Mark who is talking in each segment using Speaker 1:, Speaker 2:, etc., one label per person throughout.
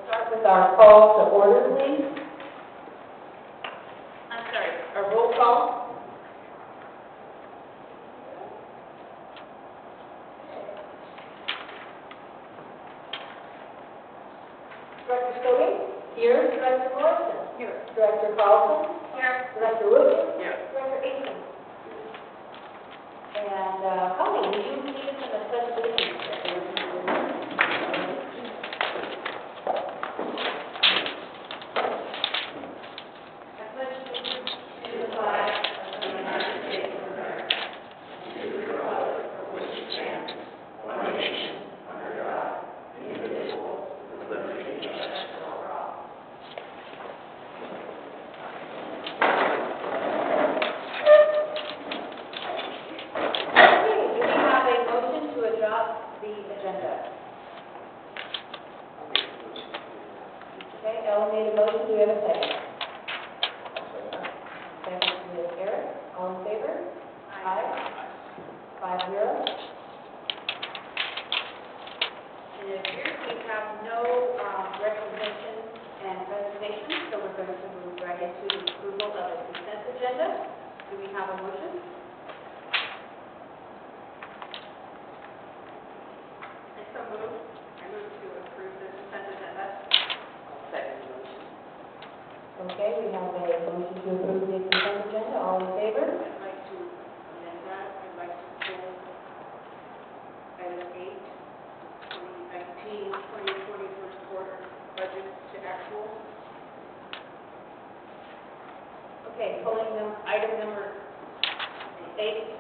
Speaker 1: start with our call to order, please. I'm sorry, our roll call. Director Stobie? Here. Director Morrison? Here. Director Carlson? Here. Director Williams? Here. Director Aiken? And Holly, will you lead us in the pledge of allegiance? Okay, we have a motion to approve the consent agenda. All in favor?
Speaker 2: I'd like to amend that. I'd like to pull item 8, 2019-2020 first quarter budget to actual.
Speaker 1: Okay, pulling item number 8.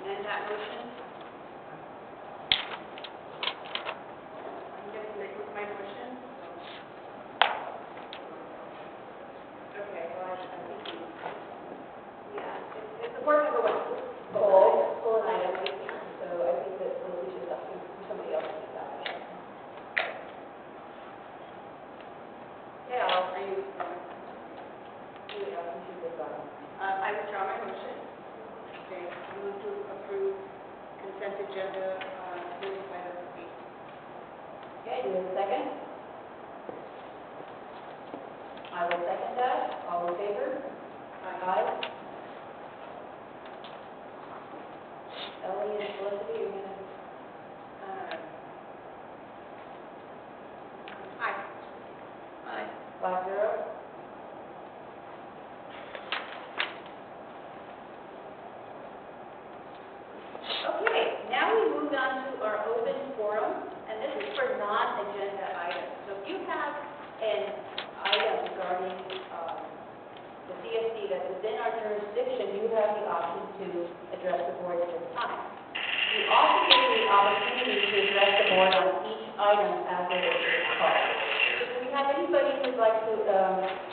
Speaker 2: Amend that motion. I'm going to make with my motion. Okay, well, I think
Speaker 1: It's the board member wants to pull an item, so I think that we should have somebody else to do that.
Speaker 2: yeah, are you? I withdraw my motion. Okay, I move to approve consent agenda, including item 8.
Speaker 1: Okay, do we have a second? I will second that. All in favor? Aye. Ellie and Felicity, you're going to...
Speaker 2: Aye.
Speaker 1: Aye. 5-0. Okay, now we move on to our open forum, and this is for non-agenda items. So if you have an item regarding the CSD that's within our jurisdiction, you have the option to address the board at this time. We also give you the opportunity to address the board on each item as it is called. So do we have anybody who would like to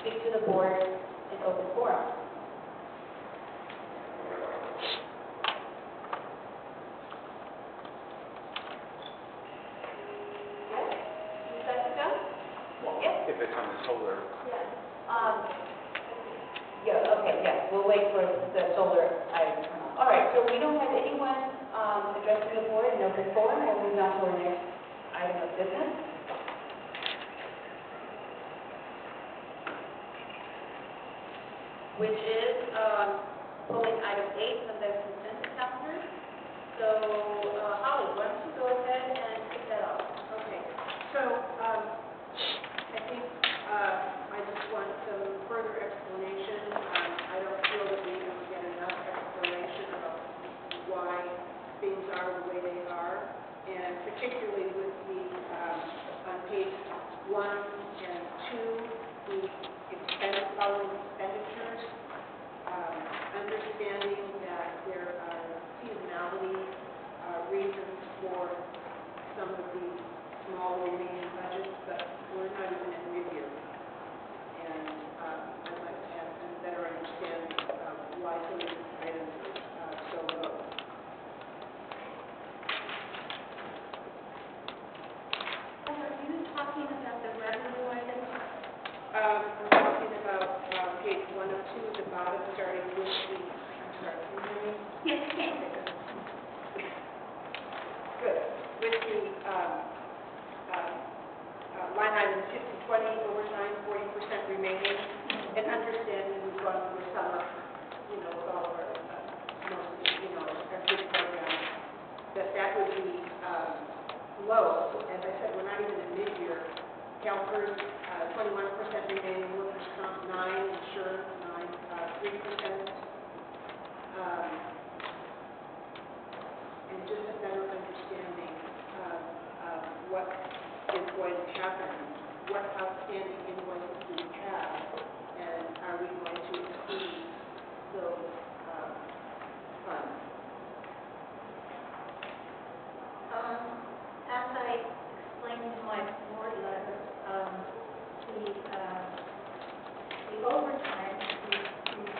Speaker 1: speak to the board in open forum?
Speaker 3: If it's on the solar.
Speaker 1: Yeah, okay, yeah, we'll wait for the solar item. All right, so we don't have anyone addressing the board in open forum. We'll move on to our next item of business. Which is pulling item 8 from the consent calendar. So, Holly, why don't you go ahead and kick that off?
Speaker 2: Okay, so I think I just want some further explanation. I don't feel that we ever get enough explanation about why things are the way they are, and particularly with the, on page 1 and 2, the following expenditures, understanding that there are seasonality reasons for some of the small remaining budgets, but we're not even at mid-year. And I'd like to have a better understanding of why some of these items are so low.
Speaker 4: Are you talking about the revenue items?
Speaker 2: We're talking about page 1 of 2 at the bottom, starting with the, I'm sorry, can you hear me?
Speaker 4: Yes, can.
Speaker 2: Good. With the line item 5020, overtime, 40% remaining, and understanding we've gone through the summer, with all of our, our big programs, that would be low. As I said, we're not even in mid-year. CalPERS, 21% remaining, workers' comp, 9%, insurance, 3%. And just a better understanding of what is going to happen, what outstanding invoices do we have, and are we going to exceed those funds?
Speaker 4: As I explained in my board letter, the overtime is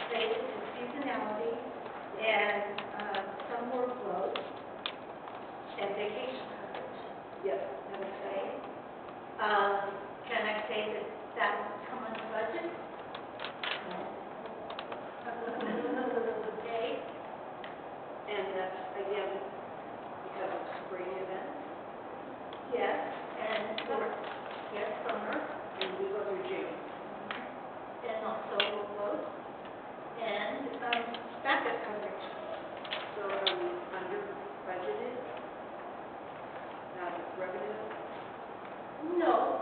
Speaker 4: related to seasonality and some workload and vacation coverage.
Speaker 2: Yes.
Speaker 4: Okay. Can I say that that will come on the budget? No. Okay.
Speaker 2: And that's, again, because of spring events,
Speaker 4: Yes, and summer. Yes, summer,
Speaker 2: and we go through June.
Speaker 4: and also workload, and backup coverage.
Speaker 2: So are we under budgeted? Not revenue?
Speaker 4: No,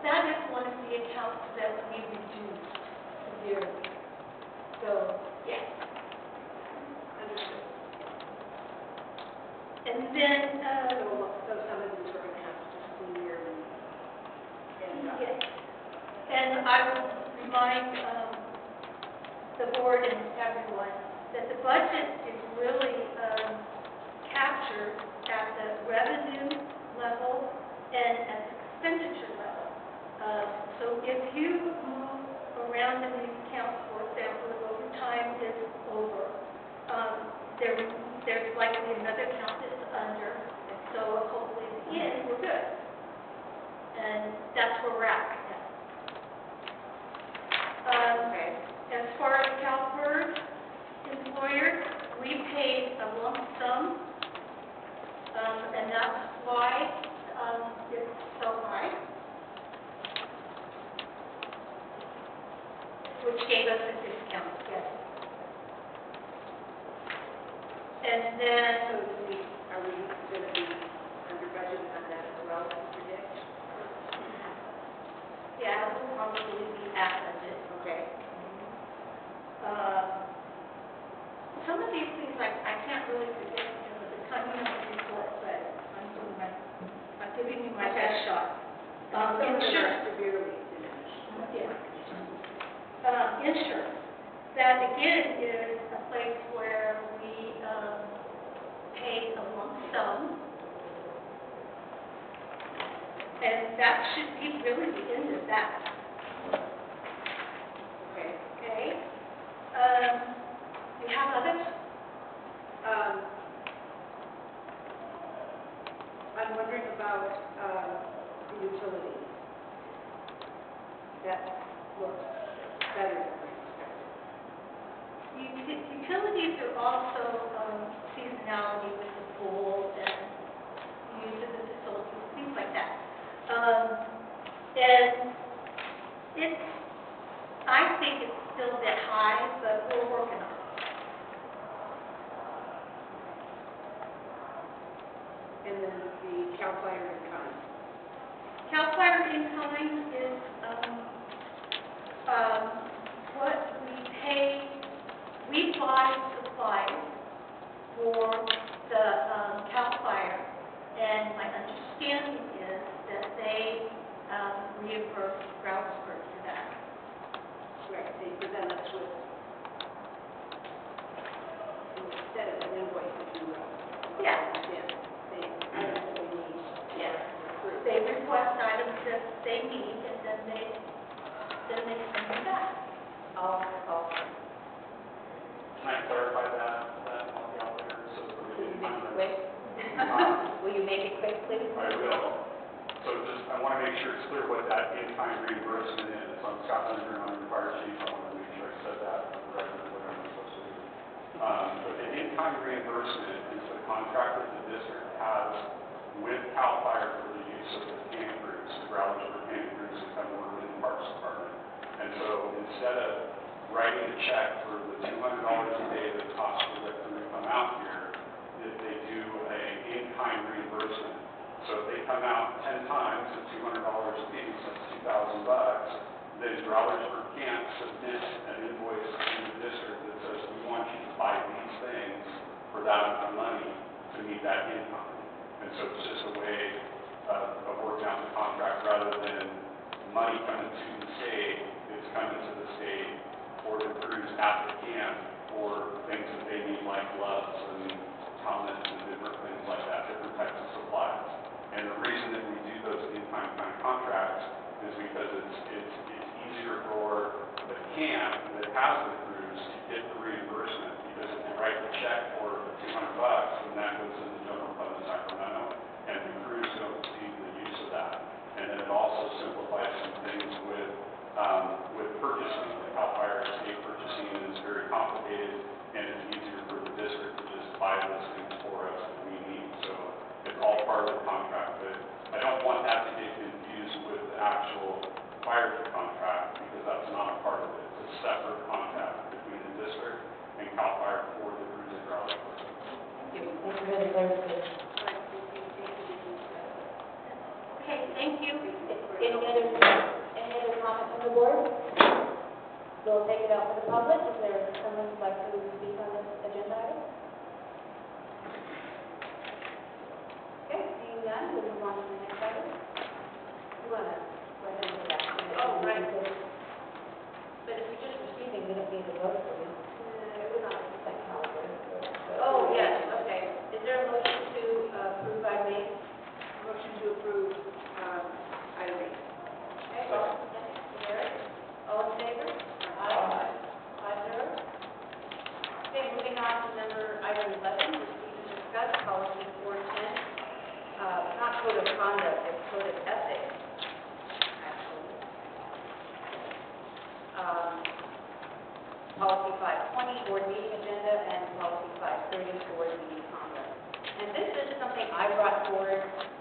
Speaker 4: that is one of the accounts that we reduced severely. So, yes.
Speaker 2: Understood.
Speaker 4: And then,
Speaker 2: So some of these are going to have to just be yearly.
Speaker 4: yes. And I would remind the board and everyone that the budget is really captured at the revenue level and at the expenditure level. So if you move around in these accounts, for example, if overtime is over, there's likely another account that's under, and so hopefully at the end, we're good. And that's where we're at right now.
Speaker 2: Okay.
Speaker 4: As far as CalPERS employers, we paid a lump sum, and that's why it's so high, which gave us a discount, yes. And then,
Speaker 2: So are we going to be under budget on that as well, as predict?
Speaker 4: yeah, we'll probably be at budget.
Speaker 2: Okay.
Speaker 4: Some of these things I can't really predict because of the timing of the report, but I'm giving you my best shot.
Speaker 2: Some of them are
Speaker 4: Insurance.
Speaker 2: severely diminished.
Speaker 4: Yeah. Insurance. That again is a place where we pay a lump sum. And that should be really the end of that.
Speaker 2: Okay.
Speaker 4: Okay? You have others?
Speaker 2: I'm wondering about the utilities. That looks better than we expected.
Speaker 4: Utilities are also seasonality with the pool and use of the facilities, things like that. And I think it's still a bit high, but we're working on it.
Speaker 2: And then the CAL FIRE in kind.
Speaker 4: CAL FIRE in kind is what we pay. We buy supplies for the CAL FIRE, and my understanding is that they reimburse Brownsburg for that.
Speaker 2: Right, they present us with, instead of an invoice, if you will.
Speaker 4: Yeah.
Speaker 2: They items that we need.
Speaker 4: Yes.
Speaker 2: Approved.
Speaker 4: They request items that they need, and then they send them back.
Speaker 3: Can I clarify that on the out there? So it's
Speaker 1: Will you
Speaker 3: really
Speaker 1: make it quick? Will you make it quick, please?
Speaker 3: I will. So just, I want to make sure it's clear what that in-kind reimbursement is. I'm Scott Linder, I'm your fire chief. I want to make sure I said that on the record, what I'm supposed to do. But the in-kind reimbursement is the contract that the district has with CAL FIRE for the use of the can crews, the growlers for can crews that come work in the Parks Department. And so instead of writing a check for the $200 a day that it costs for them to come out here, that they do a in-kind reimbursement. So if they come out 10 times at $200 a piece, that's $2,000, then growlers for camp submit an invoice to the district that says, we want you to buy these things for that amount of money to meet that income. And so it's just a way of working out the contract rather than money coming to the state, it's coming to the state or the crews at the camp for things that they need like gloves and helmets and different things like that, different types of supplies. And the reason that we do those in-kind contracts is because it's easier for the camp that has the crews to get the reimbursement, because if you write the check for $200, then that goes in the general fund of Sacramento, and the crews don't see the use of that. And then it also simplifies some things with purchasing. Like CAL FIRE state purchasing is very complicated, and it's easier for the district to just buy those things for us that we need. So it's all part of the contract, but I don't want that to get confused with the actual fire contract, because that's not a part of it. It's a separate contract between the district and CAL FIRE for the crews and growlers.
Speaker 1: Thank you. Thank you for the clarification.
Speaker 4: Okay, thank you.
Speaker 1: Any other comments from the board? We'll take it out for the public. Is there someone who'd like to speak on this agenda item? Okay, seeing none, we'll move on to the next item. You want to go ahead and go back to the...
Speaker 4: Oh, right.
Speaker 1: But if you're just receiving, we don't need to vote for you. It would not affect that calendar.
Speaker 4: Oh, yes, okay.
Speaker 1: Is there a motion to approve item 8?
Speaker 2: Motion to approve item 8.
Speaker 1: Okay, all in favor? Aye. 5-0. Okay, moving on to item 11, receive and discuss policy 410, not code of conduct, it's code of ethics, actually. Policy 520, board meeting agenda, and policy 530, board meeting conduct. And this is something I brought forward.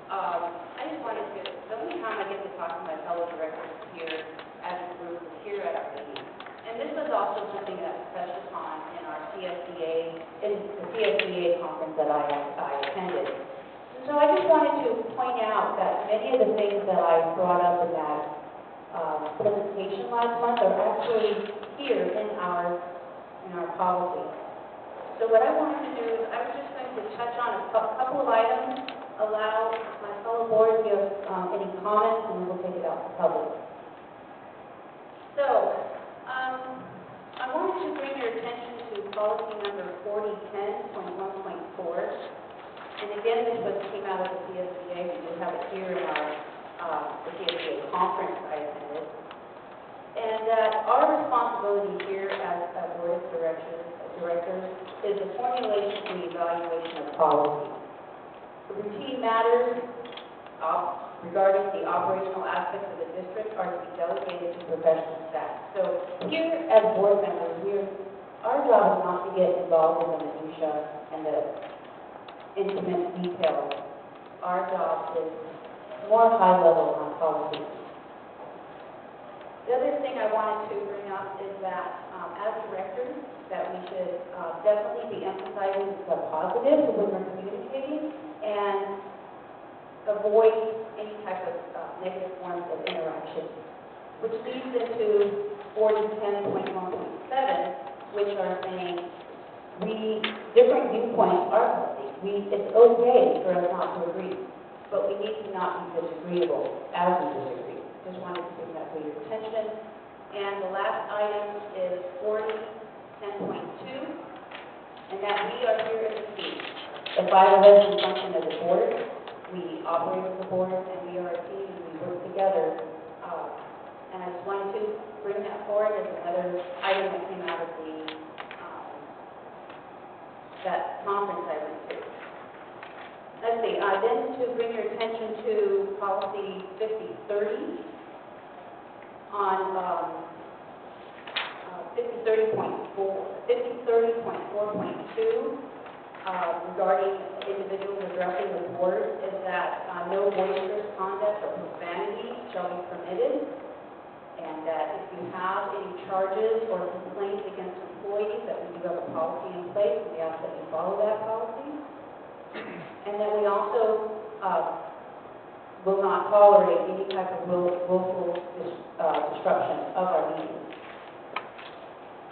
Speaker 1: I just wanted to, the only time I get to talk to my fellow directors here as a group is here at our meeting. And this was also something that was touched upon in our CSBA conference that I attended. And so I just wanted to point out that many of the things that I brought up in that presentation last month are actually here in our policy. So what I wanted to do is I was just going to touch on a couple of items, allow my fellow board to give any comments, and then we'll take it out to public. So, I wanted to bring your attention to policy number 4010.1.4. And again, this came out of the CSBA. We do have it here in the CSBA conference I attended. And that our responsibility here as a board of directors is the formulation and evaluation of policy. The routine matters regarding the operational aspects of the district are to be delegated to professional staff. So here as board members, our job is not to get involved in the minutia and the intimate details. Our job is more high level on policy. The other thing I wanted to bring up is that as directors, that we should definitely be emphasizing the positive when we're communicating and avoid any type of negative forms of interaction, which leads into 4010.1.7, which are saying different viewpoints are healthy. It's okay for us not to agree, but we need to not be disagreeable as we disagree. Just wanted to bring that to your attention. And the last item is 4010.2, and that we are here as a team. The 511 function as a board. We operate as a board, and we are a team, and we work together. And I just wanted to bring that forward as another item that came out of that conference I went to. Let's see, then to bring your attention to policy 5030 on 5030.4.2 regarding individuals addressing the board is that no boisterous conduct or profanity shall be permitted, and that if you have any charges or complaints against employees, that we do have a policy in place, and we ask that you follow that policy. And that we also will not tolerate any type of willful disruption of our meetings.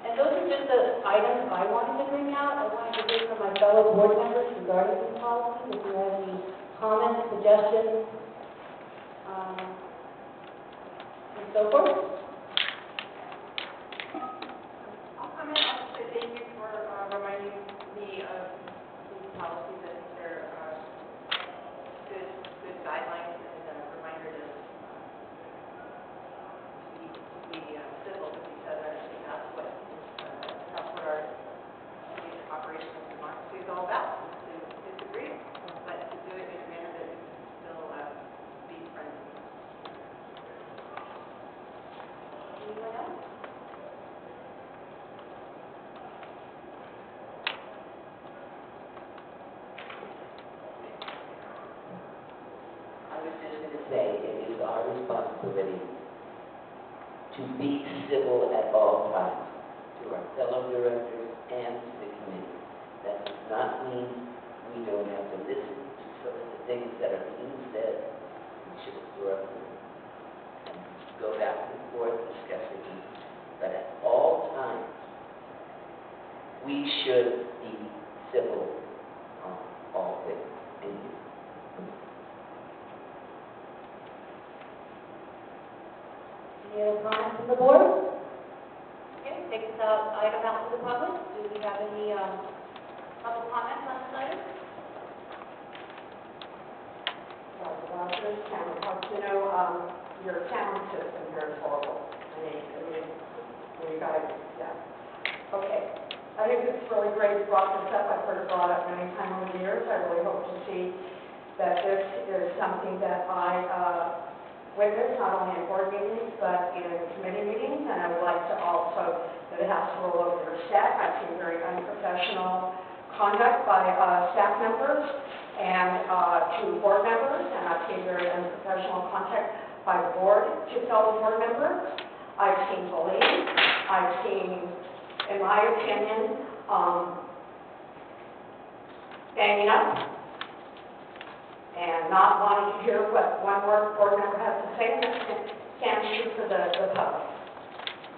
Speaker 1: And those are just the items I wanted to bring out. I wanted to hear from my fellow board members regarding these policies. If you have any comments, suggestions, and so forth.
Speaker 2: I'll comment, I'll say thank you for reminding me of these policies. I think they're good guidelines and a reminder to be civil with each other. I think that's what our basic operations of democracy is all about, is to disagree, but to do it in a manner that we can still be friendly.
Speaker 1: Anyone else?
Speaker 5: I was just going to say, it is our responsibility to be civil at all times to our fellow directors and to the committee. That does not mean we don't have to listen to some of the things that are being said. We should absorb them and go back and forth discussing them. But at all times, we should be civil on all things. Thank you.
Speaker 1: Any other comments from the board? Okay, take this item out to the public. Do we have any public comments on this item?
Speaker 2: There's camera. Your camera system here is horrible. You guys, yeah. Okay. I think it's really great you brought this up. I've heard it brought up many times over the years. I really hope to see that this is something that I witness, not only in board meetings, but in committee meetings, and I would like to also, that it has to roll over your staff. I've seen very unprofessional conduct by staff members and to board members, and I've seen very unprofessional conduct by the board to fellow board members. I've seen bullying. I've seen, in my opinion, banging up and not wanting to hear what one board member has to say, and that stands true for the public.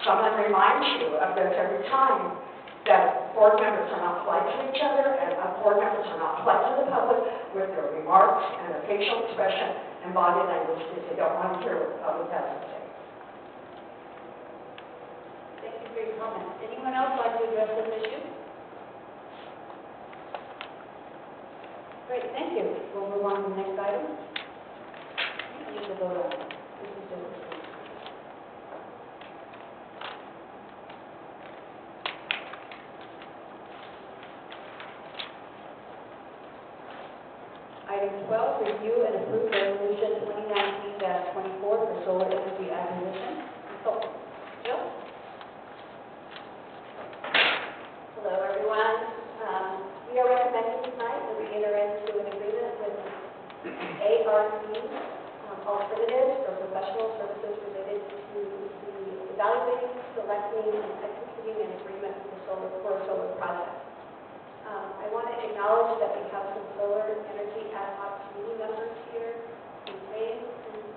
Speaker 2: So I'm going to remind you of this every time, that board members are not polite to each other, and board members are not polite to the public with their remarks and their facial expression and body language because they don't want to hear what the public has to say.
Speaker 1: Thank you for your comments. Anyone else like to address this issue? Great, thank you. We'll move on to the next item. I need to vote on it. This is just Item 12, review and approve resolution 2019-24 for solar energy acquisition. Consultant. Jill?
Speaker 6: Hello, everyone. We are recommending tonight that we enter into an agreement with ARC Alternatives for professional services related to the evaluating, selecting, and executing an agreement for a solar project. I want to acknowledge that we have some solar energy ad hoc committee members here. We made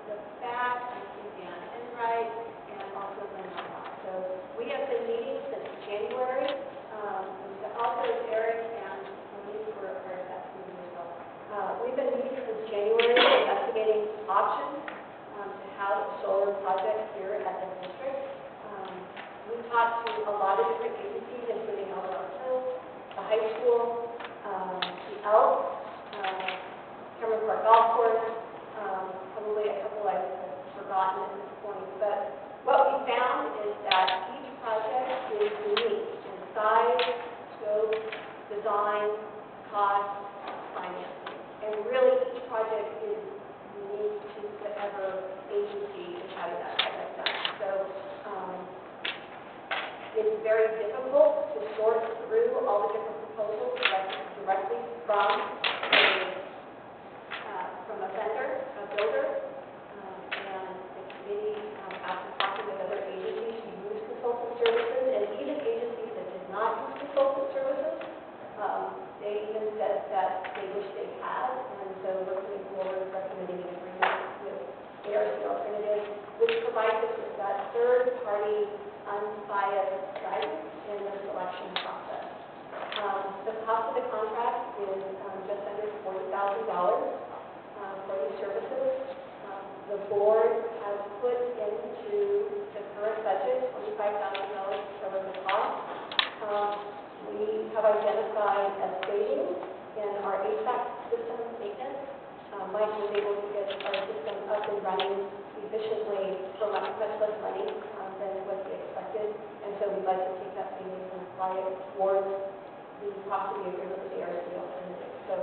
Speaker 6: the fact, I see Dan Enright, and also Linda Locke. So we have been meeting since January. Also Eric and Monique were part of that meeting as well. We've been meeting since January, investigating options to house a solar project here at the district. We talked to a lot of different agencies, including Alvarado, the high school, the ELK, Cameron Park Golf Course, probably a couple I've forgotten at this point. But what we found is that each project is unique in size, scope, design, cost, financing. And really, each project is unique to whatever agency is having that project done. So it's very difficult to sort through all the different proposals directly from that they wish they had, and so we're putting forward recommending an agreement with ARC Alternatives, which provides us with that third-party, unbiased guidance in the selection process. The cost of the contract is just under $40,000 for these services. The board has put into the current budget $25,000 to cover the cost. We have identified a savings in our HVAC system maintenance. Mike was able to get our system up and running efficiently for much less money than what we expected, and so we'd like to take that savings and apply it towards the cost of the agreement with ARC Alternatives. So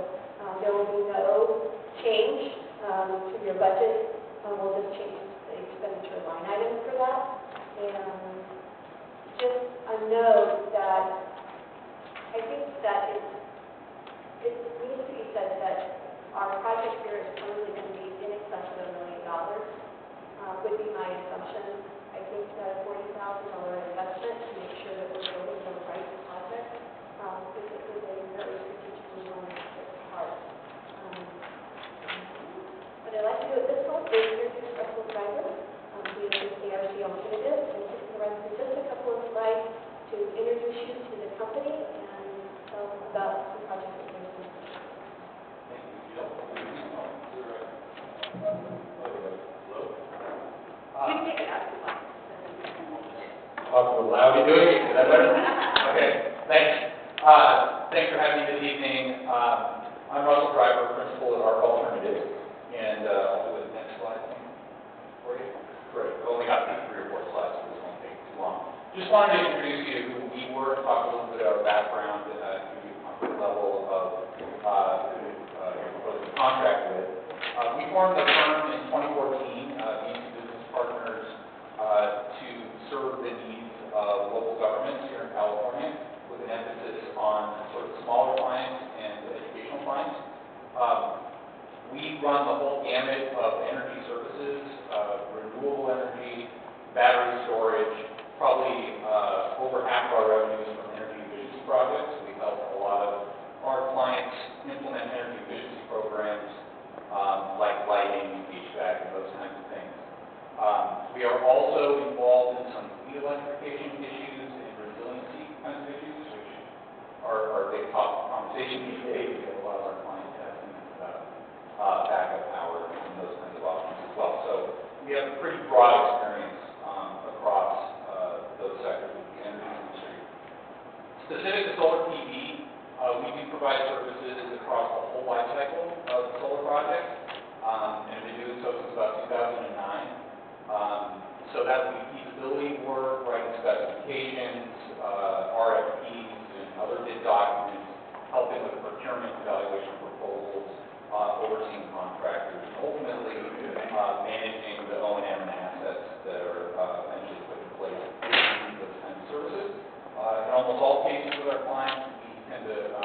Speaker 6: there will be no change to your budget. We'll just change the expenditure line item for that. And just a note that I think that it needs to be said that our project here is probably going to be in excess of $1 million, would be my assumption. I think that a $40,000 investment to make sure that we're building the right project is a very strategically well-managed part. What I'd like to do at this point is introduce Russell Driver, who is with ARC Alternatives, and he's going to run through just a couple of slides to introduce you to the company and tell about the project that they're doing.
Speaker 1: You take it out if you want.
Speaker 7: Talk a little loud, you doing it? Is that better? Okay, thanks. Thanks for having me this evening. I'm Russell Driver, principal at ARC Alternatives, and I'll do the next slide for you. Great. I've only got 3 or 4 slides, so this won't take too long. Just wanted to introduce you to who we were, talk a little bit about our background, and give you a comfort level of who you're proposing to contract with. We formed the firm in 2014, these business partners, to serve the needs of local governments here in California, with an emphasis on sort of smaller clients and educational clients. We run the whole gamut of energy services, renewable energy, battery storage. Probably over half of our revenues from energy efficiency projects. We help a lot of our clients implement energy efficiency programs like lighting, HVAC, and those kinds of things. We are also involved in some fleet electrification issues and resiliency kinds of issues, which are a big topic of conversation these days. We have a lot of our clients asking us about backup power and those kinds of options as well. So we have a pretty broad experience across those sectors of the energy industry. Specific to solar PV, we do provide services across the whole life cycle of the solar project, and we've been doing so since about 2009. So that would be feasibility work, writing specifications, RFPs, and other bid documents, helping with procurement evaluation proposals, overseeing contractors, and ultimately managing the O&M and assets that are eventually put in place to do those kinds of services. In almost all cases with our clients, we tend to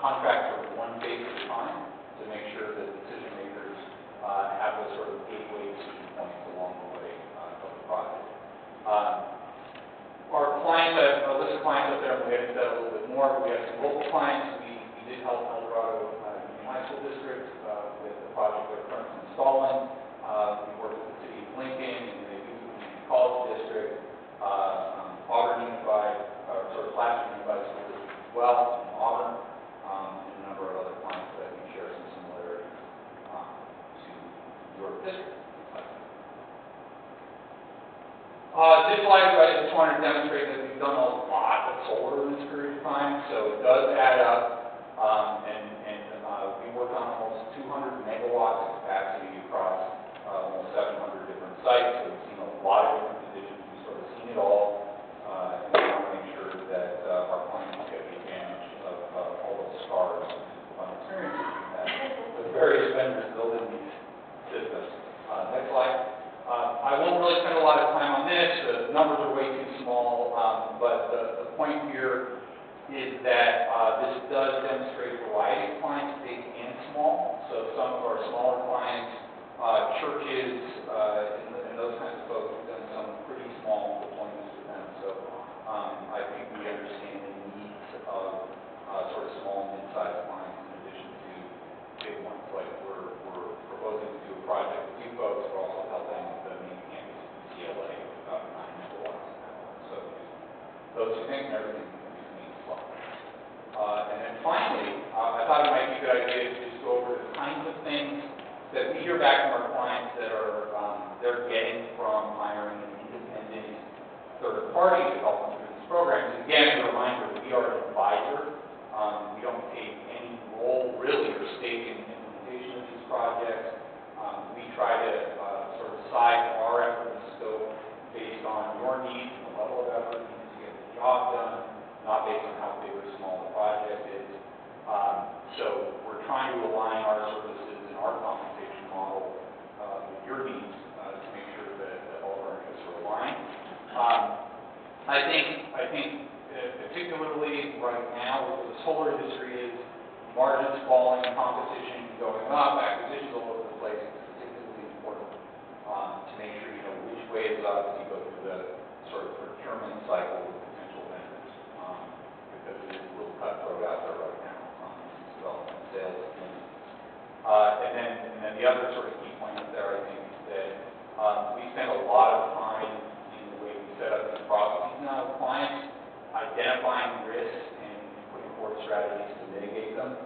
Speaker 7: contract for one phase at a time to make sure that decision makers have those sort of gateway decision points along the way of the project. Our clients, a list of clients up there, and we'll get into that a little bit more. We have some local clients. We did help El Dorado Union High School District with the project they're currently installing. We work with the city of Lincoln and the Youth Community College District, Auburn Unified, sort of Placer Unified School District as well, in Auburn, and a number of other clients that I think share some similarities to your district. This slide, I just wanted to demonstrate that we've done a lot of solar in this period of time, so it does add up, and we work on almost 200 megawatts of capacity across almost 700 different sites, so we've seen a lot of different conditions, we've sort of seen it all, and we want to make sure that our clients get the advantage of all those scars and fun experiences we've had with various vendors building these systems. Next slide. I won't really spend a lot of time on this. The numbers are way too small, but the point here is that this does demonstrate a variety of clients, big and small. So some of our smaller clients, churches, and those kinds of folks, we've done some pretty small deployments with them. So I think we understand the needs of sort of small and mid-sized clients might be a good idea to just go over the kinds of things that we hear back from our clients that are, they're getting from hiring an independent third party to help them through these programs. Again, a reminder, we are an advisor. We don't take any role really or stake in the implementation of these projects. We try to sort of size our effort and scope based on your needs and the level of effort needed to get the job done, not based on how big or small the project is. So we're trying to align our services and our compensation model with your needs to make sure that all of our interests are aligned. I think particularly right now, where the solar industry is, margins falling, competition going up, acquisitions all over the place, it's particularly important to make sure you know which way is up as you go through the sort of procurement cycle with potential vendors, because it is a little cutthroat out there right now on business development, sales, and then the other sort of key point up there, I think, is that we spend a lot of time in the way we set up these processes now with clients, identifying risks and putting forth strategies to mitigate them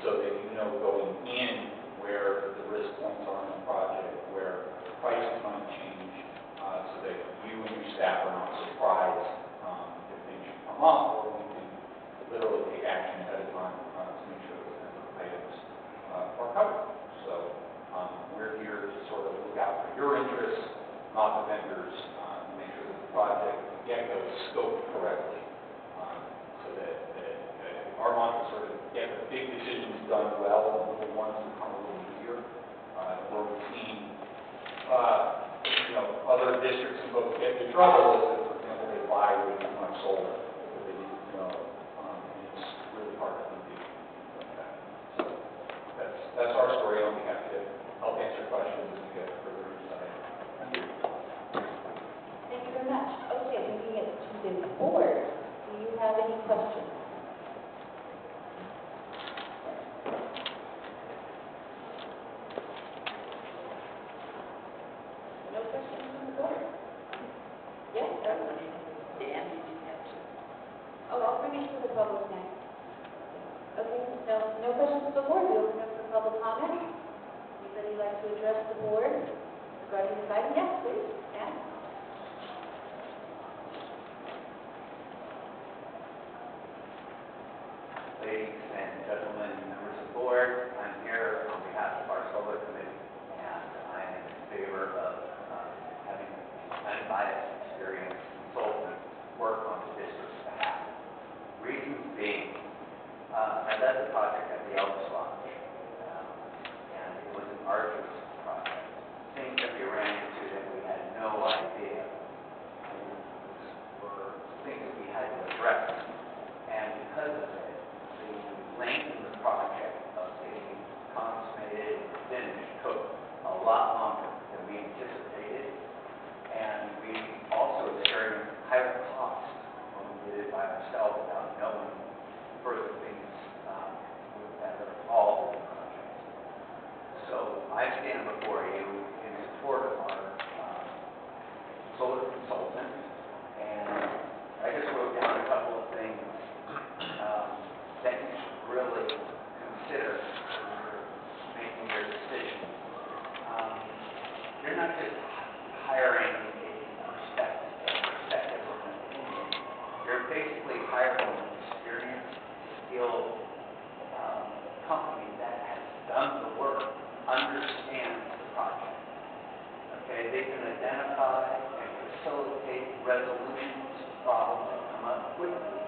Speaker 7: so that you know going in where the risk points are in the project, where prices might change, so that you and your staff are not surprised if things should come up, or we can literally take action ahead of time to make sure those kinds of items are covered. So we're here to sort of look out for your interests, not the vendors, to make sure that the project, from the get-go, is scoped correctly. So that our mantra is sort of get the big decisions done well, and the little ones become a little easier. Where we've seen, other districts in both get into trouble is that, for example, they buy way too much solar that they need to know, and it's really hard to do like that. So that's our story. I'll be happy to help answer questions as we get further insight. Thank you.
Speaker 6: Thank you very much. Okay, moving it to the board. Do you have any questions? No questions from the board? Yes, certainly. Dan, did you have to? Oh, I'll bring it to the public next. Okay, no questions from the board. We open up for public comment. Anybody like to address the board regarding this item? Yes, please. Dan?
Speaker 8: Ladies and gentlemen, members of the board, I'm here on behalf of our solar committee, and I am in favor of having an unbiased, experienced consultant work on the district's behalf. Reasons being, I led the project at the Elks Lodge, and it was an arduous project. Things that we ran into that we had no idea were things that we had to address, and because of it, the length of the project of getting consummated and finished took a lot longer than we anticipated, and we also experienced higher costs when we did it by ourselves without knowing further things that are involved in the project. So I stand before you in support of our solar consultant, and I just wrote down a couple of things that you should really consider when you're making your decision. You're not just hiring a perspective or an opinion. You're basically hiring an experienced, skilled company that has done the work, understands the project. Okay, they can identify and facilitate resolutions to problems that come up quickly.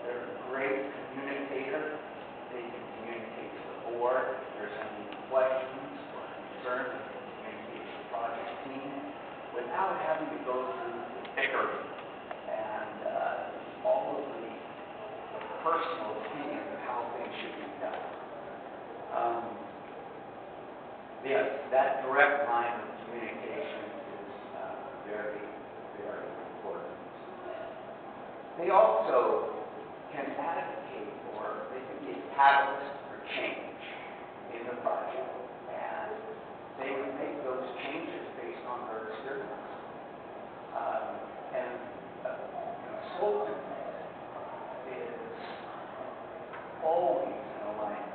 Speaker 8: They're a great communicator. They can communicate to the board. If there's any questions or concerns, they can communicate to the project team without having to go through the bickering and all of the personal opinions of how things should be done. That direct line of communication is very, very important. They also can advocate, or they can be a catalyst for change in the project, and they would make those changes based on their experience. And a consultant is always in alignment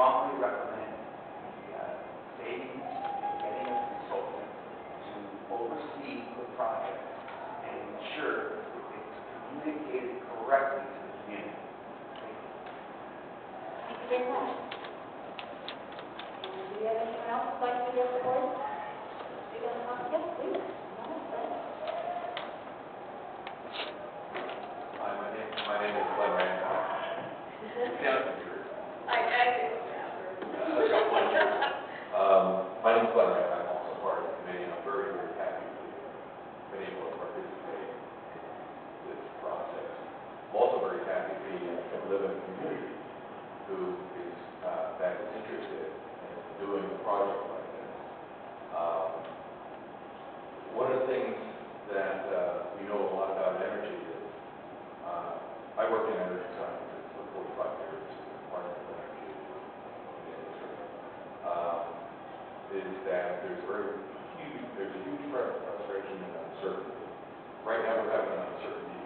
Speaker 8: strongly recommend savings and getting a consultant to oversee the project and ensure that it's communicated correctly to the community. Thank you.
Speaker 6: Thank you very much. And do you have anyone else who'd like to be on the board? Speak on the topic? Yes, please. Come on up, Glenn.
Speaker 9: Hi, my name is Glenn Randall. Sounds weird.
Speaker 4: I do.
Speaker 9: I've got pleasure. My name is Glenn Randall. I'm also part of the committee, and I'm very, very happy to be able to participate in this process. I'm also very happy to live in a community who is that is interested in doing a project like this. One of the things that we know a lot about energy is I worked in energy sciences for 45 years in the Department of Energy in the industry. Is that there's a huge frustration and uncertainty. Right now we're having an uncertainty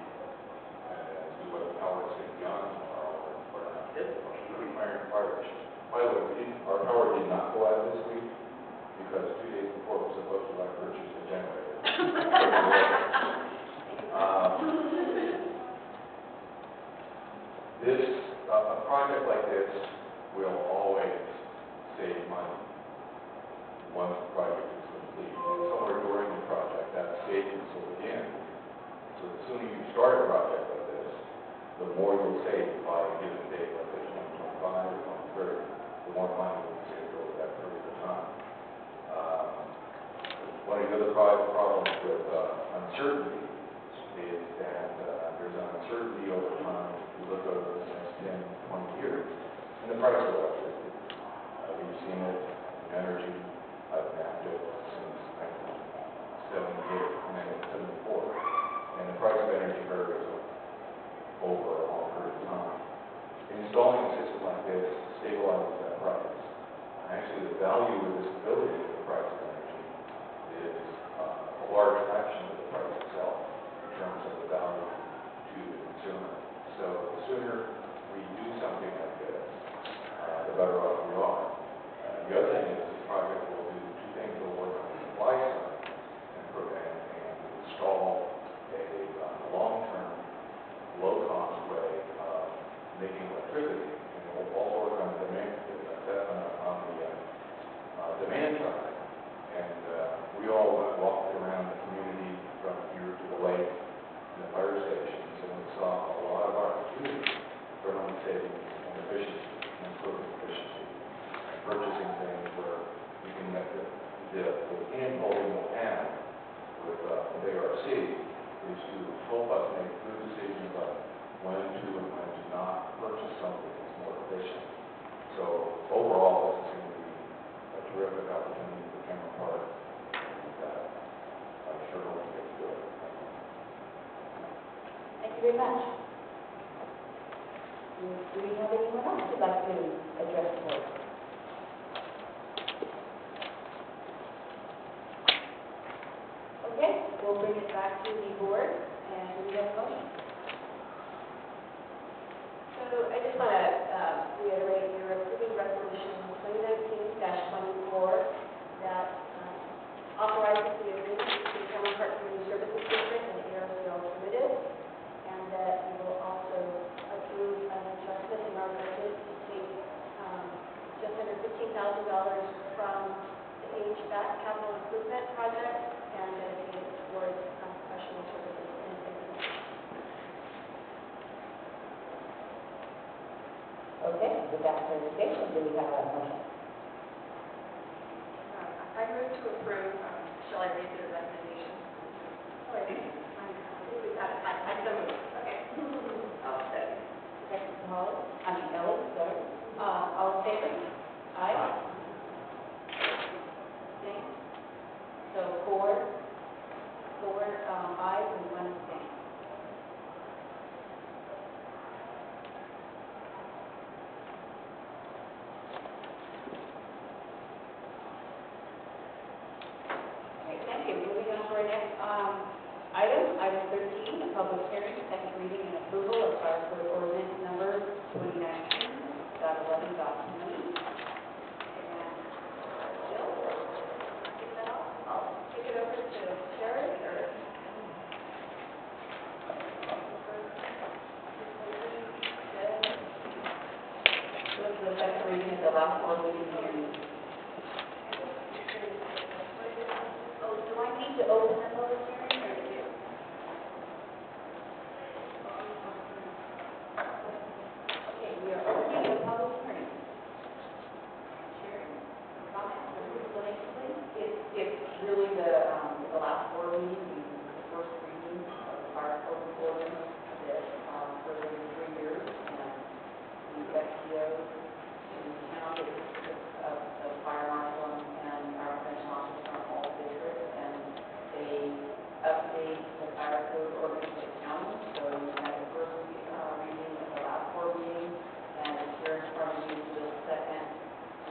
Speaker 9: as to whether power is going to be on tomorrow or not. By the way, our power did not go out this week because 2 days before we're supposed to have purchased a generator. A project like this will always save money once the project is complete. And somewhere during the project, that savings will begin. So the sooner you start a project like this, the more you'll save by a given date, like 2025 or 2030, the more money you'll save over that period of time. One of the other problems with uncertainty is that there's an uncertainty over time. If you look over the next 10, 20 years, and the price of electricity. We've seen it in energy. I've mapped it since 1978 and 1974. And the price of energy varies over a long period of time. Installing a system like this stabilizes that price. And actually, the value of the stability of the price of energy is a large fraction of the price itself in terms of the value to the consumer. So the sooner we do something like this, the better off we are. The other thing is this project will do two things. It will work on the supply side and install a long-term, low-cost way of making electricity. And it will also work on the demand side. And we all walked around the community from here to the lake and the fire stations, and we saw a lot of opportunities for money savings and efficiency, and improving efficiency, and purchasing things where you can make the hand holding we'll have with ARC is to help us make good decisions about when to and when to not purchase something that's more efficient. So overall, this is going to be a terrific opportunity for Cameron Park, and I'm sure we'll get to do it.
Speaker 6: Thank you very much. Do we have anyone else who'd like to address the board? Okay, we'll bring it back to the board, and we have a motion. So I just want to reiterate, you're approving resolution 2019-24 that authorizes the agreement between Cameron Park Community Services District and ARC Alternative, and that you will also approve an adjustment in our budget to take just under $15,000 from the HVAC capital improvement project and dedicate it towards professional services and safety. Okay, with that presentation, do we have a motion?
Speaker 2: I move to approve, shall I read the recommendation?
Speaker 6: I think we got it. I so moved. Okay. I'll second. Second, Ellie, sorry. All in favor? Aye. Okay. So four ayes and one abstain. Okay, thank you. Moving on to our next item 13, a public hearing, second reading and approval of fire code ordinance number 2019.11.3, reading at the last board meeting.
Speaker 1: Oh, do I need to open the public hearing or do? Okay, we are opening the public hearing. Sharing, comments, or explanation, please?
Speaker 6: It's really the last board meeting, the first reading of the fire code ordinance that, for the 3 years, and the FPO in the town of fire marshal and fire prevention officer from all districts, and they update the fire code ordinance for the county. So you had the first reading of the last board meeting, and it's here in front of you for the second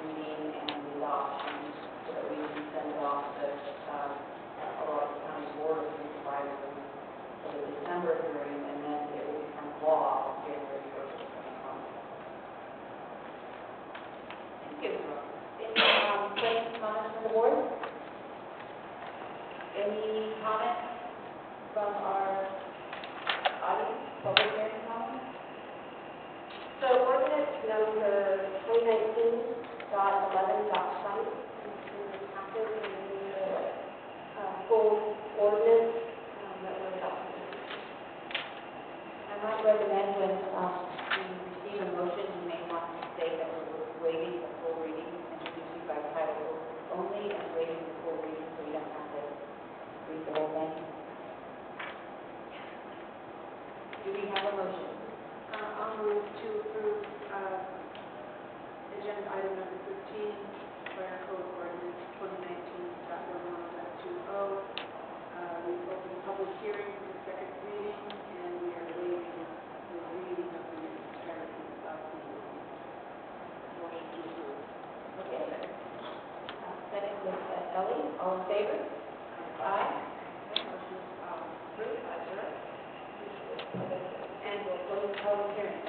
Speaker 6: reading and the adoption, so that we can send it off to Colorado County Board of Supervisors for the December hearing, and then it will become law on January 1st, 2020.
Speaker 1: Thank you. Any questions, comments from the board? Any comments from our audience, public hearing comments?
Speaker 6: So ordinance number 2019.11.20 is in the packet in the full ordinance that we're adopting.
Speaker 1: I might recommend when you receive a motion, you may want to say that we're waiving the full reading, introducing by title only, and waiving the full reading, so you don't have to read the whole thing. Do we have a motion?
Speaker 2: I'll move to approve agenda item number 13, fire code ordinance 2019.11.20. We've opened public hearing for the second reading, and we are waiving the reading of the entirety of the motion to approve.
Speaker 1: Okay. Second with Ellie, all in favor? Aye.
Speaker 2: Motion approved, adjourned.
Speaker 1: And we'll close the public hearing.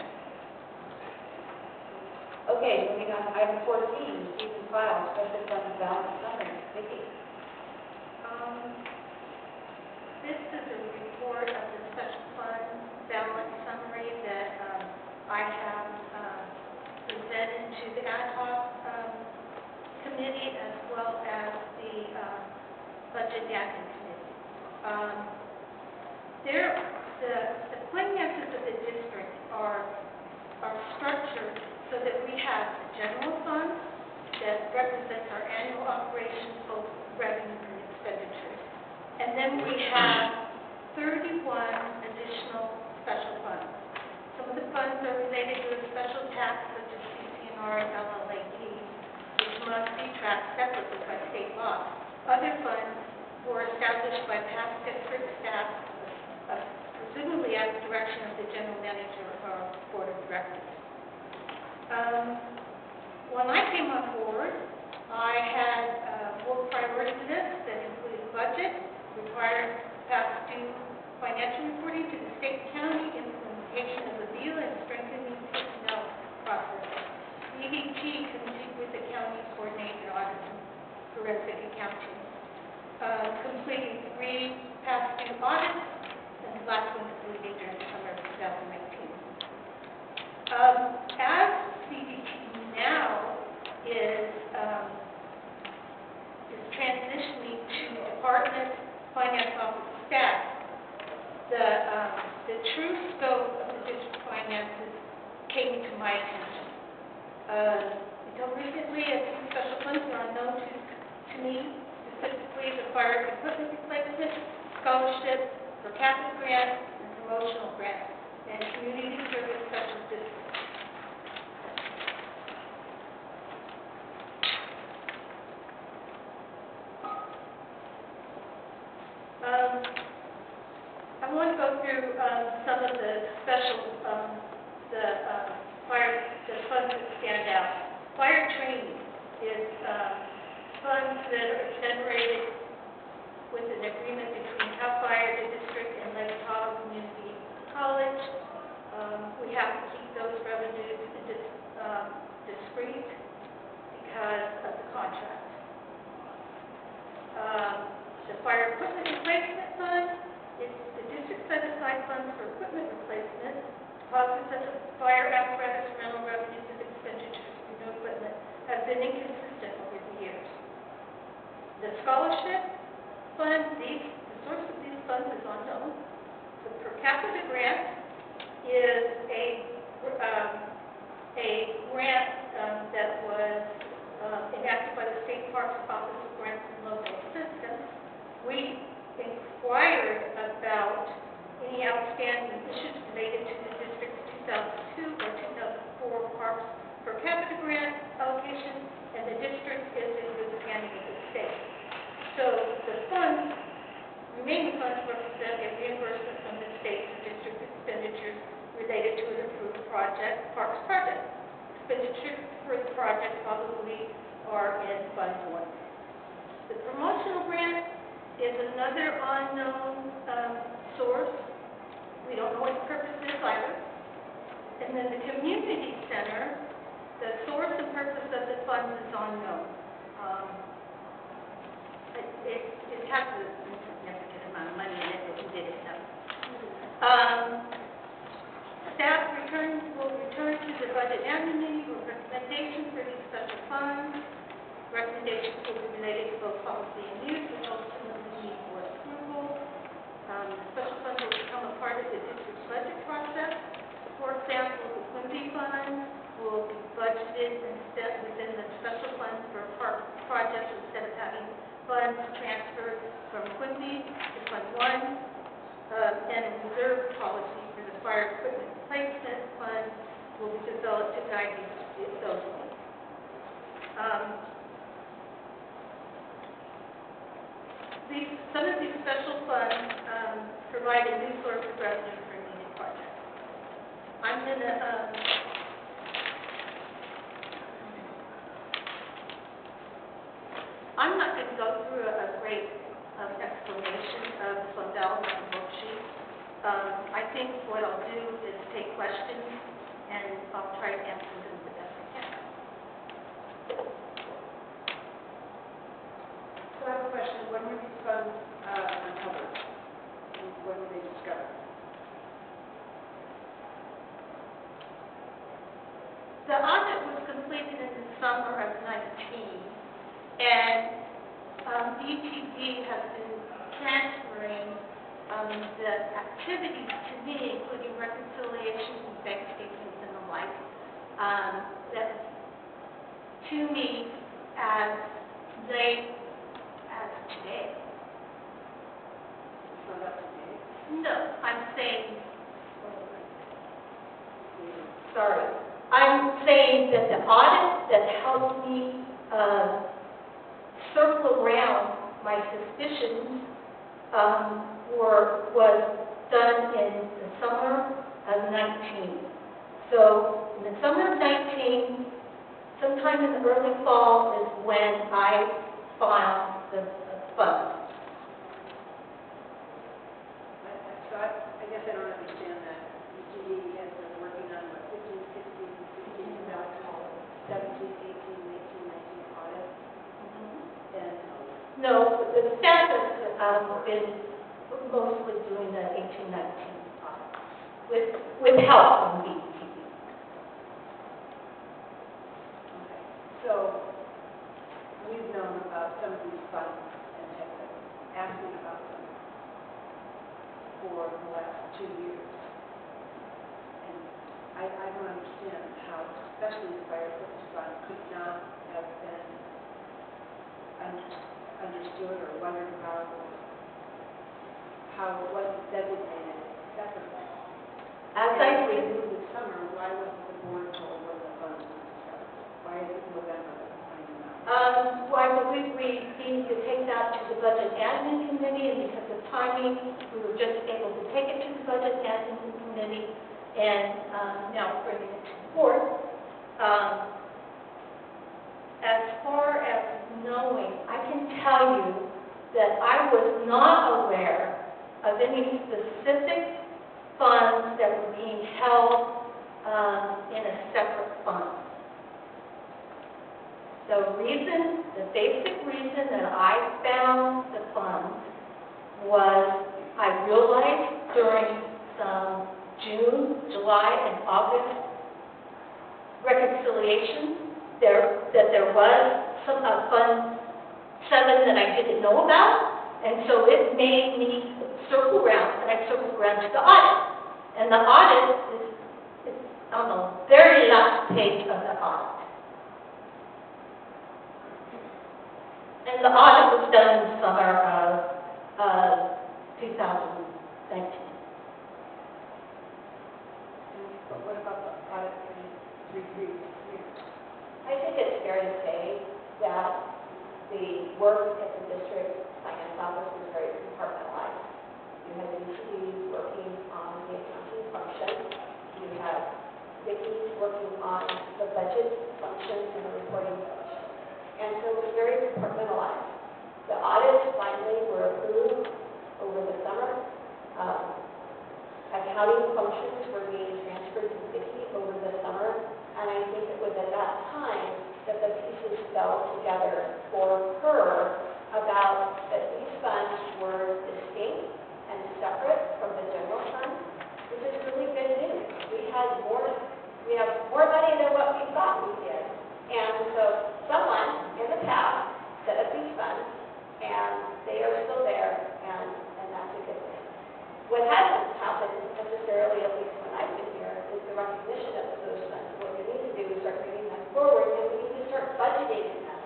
Speaker 1: Okay, moving on to item 14, receive and file special fund balance summary. Vicki?
Speaker 4: This is a report of the special fund balance summary that I have presented to the ad hoc committee as well as the budget admin committee. The finances of the district are structured so that we have a general fund that represents our annual operations, both revenues and expenditures. And then we have 31 additional special funds. Some of the funds are related to a special tax such as CC&R and LLAD, which must be tracked separately by state law. Other funds were established by past district staff, presumably at the direction of the general manager or board of directors. When I came on board, I had 4 priority lists that included budget, required past due financial reporting to the state and county, implementation of the deal, and strengthening personnel process. EDT complete with the county coordinated audit and forensic accounting. Completing 3 past due audits, and the last one completed during the summer of 2019. As CDT now is transitioning to department finance office staff, the true scope of the district finances came to my attention. Until recently, a few special funds were unknown to me, specifically the fire equipment replacement, scholarship, per capita grant, and promotional grant, and community service special districts. I want to go through some of the special, the funds that stand out. Fire training is funds that are generated with an agreement between CAL FIRE, the district, and Lake Tahoe Community College. We have to keep those revenues discrete because of the contract. The fire equipment replacement fund is the district set aside funds for equipment replacement, deposits of fire apparatus, rental revenues, and expenditures for new been inconsistent over the years. The scholarship fund, the source of these funds is unknown. The per capita grant is a grant that was enacted by the State Parks Office of Grants and Local Assistance. We inquired about any outstanding issues related to the district's 2002 or 2004 parks per capita grant allocation, and the district is in good standing with the state. So the funds, remaining funds represent a reimbursement from the state for district expenditures related to an approved project, parks project. Expenditures for the project probably are in Fund 1. The promotional grant is another unknown source. We don't know what the purpose is either. And then the community center, the source and purpose of the funds is unknown. It has a significant amount of money in it, but we did it know. Staff will return to the budget admin meeting with recommendations for these special funds. Recommendations will be related to both policy and use, and ultimately need board approval. The special funds will become a part of the district's budget process. For example, the Quimby Fund will be budgeted instead within the special funds for park projects instead of having funds transferred from Quimby to Fund 1. And a reserve policy for the fire equipment replacement fund will be developed to guide those funds. Some of these special funds provide a new source of revenue for needed projects. I'm going to I'm not going to go through a great explanation of the fund balance on the worksheet. I think what I'll do is take questions and I'll try to answer them the best I can.
Speaker 2: So I have a question. When were these funds uncovered? When were they discovered?
Speaker 4: The audit was completed in the summer of 19, and ETD has been transferring the activities to me, including reconciliations and bank statements and the like, that to me as late as today.
Speaker 2: It's not up to date.
Speaker 4: No, I'm saying, sorry, I'm saying that the audit that helped me circle around my suspicions was done in the summer of 19. So in the summer of 19, sometime in the early fall is when I filed the funds.
Speaker 2: So I guess I don't understand that. ETD has been working on what, 15, 16, 16, 17, 18, 18, 19 audits. And
Speaker 4: No, the staff has been mostly doing the 18, 19 audit with help from BOD.
Speaker 2: okay. So we've known about some of these funds and have been asking about them for the last 2 years. And I don't understand how, especially the fire equipment fund, could not have been understood or wondered about, or how it wasn't designated separately.
Speaker 4: As I
Speaker 2: we moved this summer, why wasn't the board told when the funds were discovered? Why is it November of 29?
Speaker 4: Well, I believe we need to take that to the budget admin committee, and because of timing, we were just able to take it to the budget admin committee, and now bringing it to the board. As far as knowing, I can tell you that I was not aware of any specific funds that were being held in a separate fund. The basic reason that I found the funds was I realized during some June, July, and August reconciliations that there was some, Fund 7 that I didn't know about, and so it made me circle around, and I circled around to the audit. And the audit is on the very last page of the audit. And the audit was done in the summer of 2019.
Speaker 2: But what about the audit in 3 previous years?
Speaker 6: I think it's fair to say that the work at the district finance office was very compartmentalized. You had the VCs working on the accounting function. You had Vicki working on the budget function and the reporting function. And so it was very compartmentalized. The audits finally were approved over the summer. Accounting functions were being transferred to Vicki over the summer. And I think it was at that time that the pieces fell together for her about that these funds were distinct and separate from the general fund, which is really good news. We have more money than what we thought we did. And so someone in the past set up these funds, and they are still there, and that's a good thing. What hasn't happened necessarily, at least when I've been here, is the recognition of those funds. What we need to do is start bringing them forward, and we need to start budgeting them,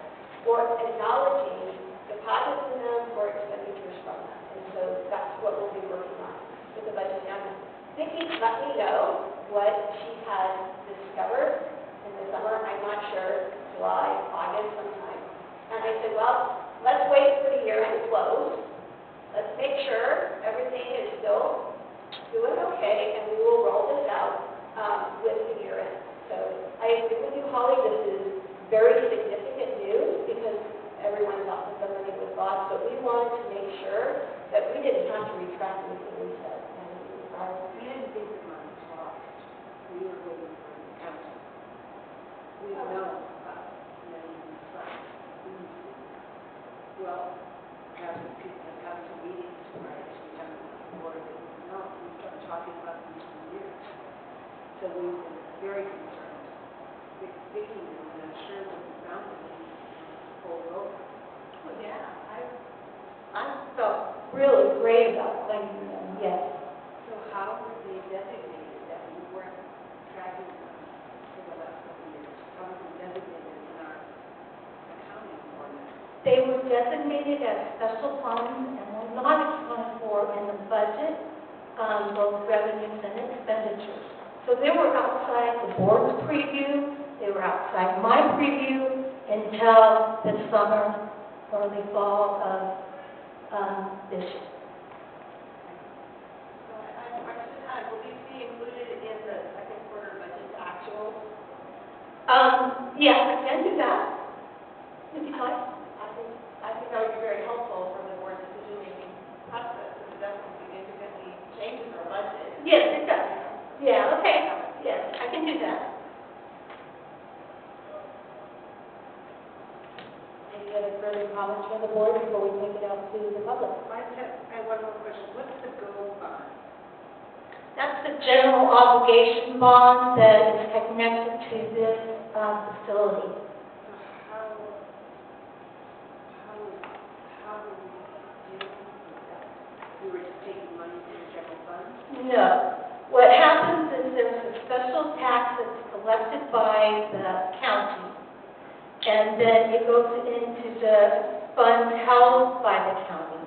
Speaker 6: or acknowledging deposits in them or expenditures from them. And so that's what we'll be working on with the budget. Now, Vicki let me know what she has discovered in the summer. I'm not sure, July, August sometime. And I said, well, let's wait for the year-end close. Let's make sure everything is still doing okay, and we will roll this out with the year-end. So I agree with you, Holly, this is very significant news because everyone thought that the money was lost, but we wanted to make sure that we didn't have to retract anything we said. And
Speaker 2: We didn't think the money was lost. We were waiting for the council. We know about many of these funds. Well, having people have come to meetings, right, we haven't board it. No, we started talking about these for years. So we've been very concerned. Vicki was sure that we found it and pulled over.
Speaker 4: Well, yeah, I felt really great about thanking them, yes.
Speaker 2: So how were they designated that we weren't tracking them for the last couple of years? How were they designated in our accounting format?
Speaker 4: They were designated as special funds and were not accounted for in the budget, both revenues and expenditures. So they were outside the board's preview, they were outside my preview until the summer, early fall of this year.
Speaker 1: So I question, will these be included in the second quarter budget actuals?
Speaker 4: Yes, I can do that. If you like.
Speaker 1: I think that would be very helpful for the board decision-making process, because it definitely significantly changes our budget.
Speaker 4: Yes, it does. Yeah, okay. Yes, I can do that.
Speaker 6: any other further comments from the board before we take it out to the public?
Speaker 2: I have one more question. What's the GO bond?
Speaker 4: That's the general obligation bond that is connected to this facility.
Speaker 2: So how do we deal with that? We were just taking money from the general fund?
Speaker 4: No. What happens is there's a special tax that's collected by the county, and then it goes into the fund held by the county,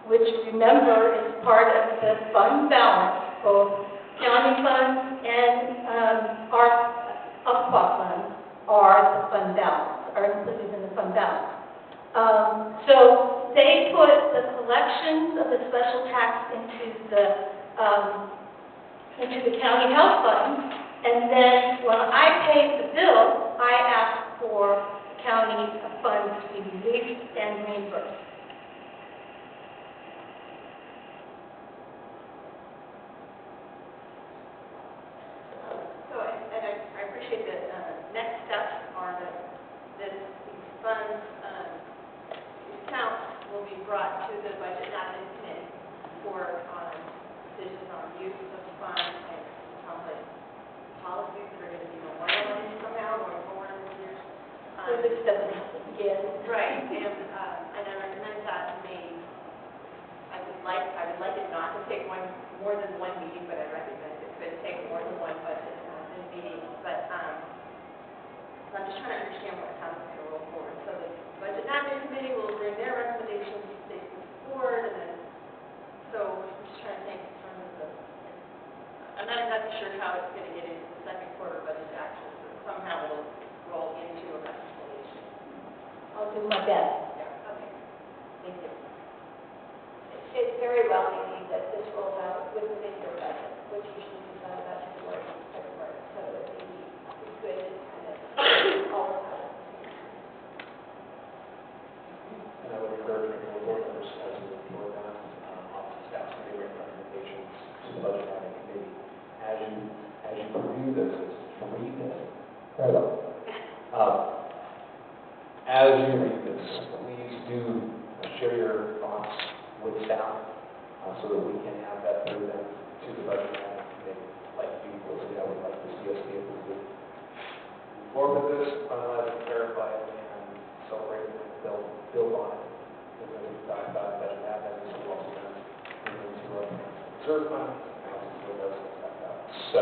Speaker 4: which, remember, is part of the fund balance. Both county funds and our UPA funds are the fund balance, are included in the fund balance. So they put the collections of the special tax into the county health fund, and then when I pay the bill, I ask for county funds to be released and reimbursed.
Speaker 1: So, and I appreciate that next steps are that these funds, these accounts will be brought to the Budget and Admin Committee for decisions on use of funds and some of the policies that are going to be more from now going forward in the years.
Speaker 6: So this doesn't happen again.
Speaker 1: Right, and I recommend that I would like it not to take more than one meeting, but I recognize it could take more than one budget meeting. But I'm just trying to understand how this is going to roll forward. So the Budget Admin Committee will bring their recommendations to the board, and then, so I'm just trying to think in terms of I'm not exactly sure how it's going to get into the second quarter budget actions, but somehow it'll roll into a reconciliation.
Speaker 6: I'll do my best.
Speaker 1: Yeah, okay. Thank you.
Speaker 6: It's very well maybe that this rolls out within your budget, which usually is not about February, so it may be good to kind of all of that.
Speaker 10: And I would encourage the board members as we move forward on, office staff to make recommendations to the budget admin committee. As you review this, as you read this, please do share your thoughts with staff so that we can have that present to the budget admin committee. Like you will say, I would like to see us be able to move forward with this, finalize it, clarify it, and celebrate it and build on it. And then we've talked about budget admin, this will also move into our reserve fund, and also still does like that. So,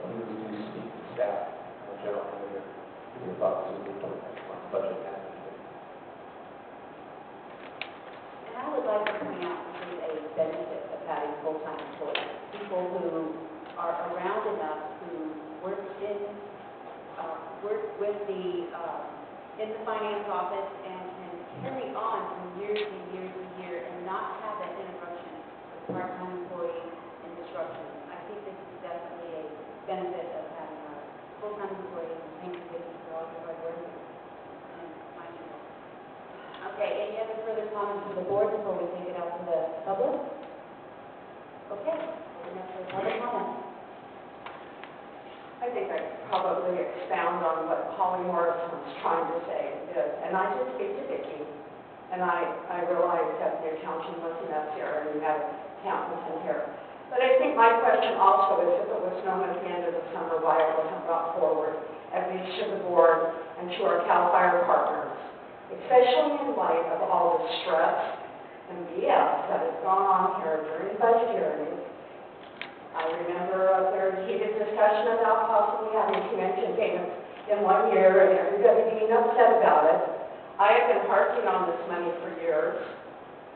Speaker 10: please do speak to staff and the general manager, give your thoughts as we move toward next month's budget admin committee.
Speaker 6: And I would like to point out this is a benefit of having full-time employees, people who are around enough, who work with in the finance office and can carry on from year to year to year and not have that interruption with part-time employees and disruption. I think this is definitely a benefit of having a full-time employee, and thank you for all your hard work and finding it. Okay, any other further comments from the board before we take it out to the public? Okay, open up to the public comment.
Speaker 2: I think I'd probably expound on what Holly Morrison was trying to say. And I did speak to Vicki, and I realized that the accountant wasn't up here, and we have accountants in here. But I think my question also is, if it was known at the end of the summer why it wasn't brought forward, at least to the board and to our CAL FIRE partners, especially in light of all the stress and BS that has gone on here during budget hearings. I remember a very heated discussion about possibly having convention payments in 1 year and everybody being upset about it. I have been harping on this money for years.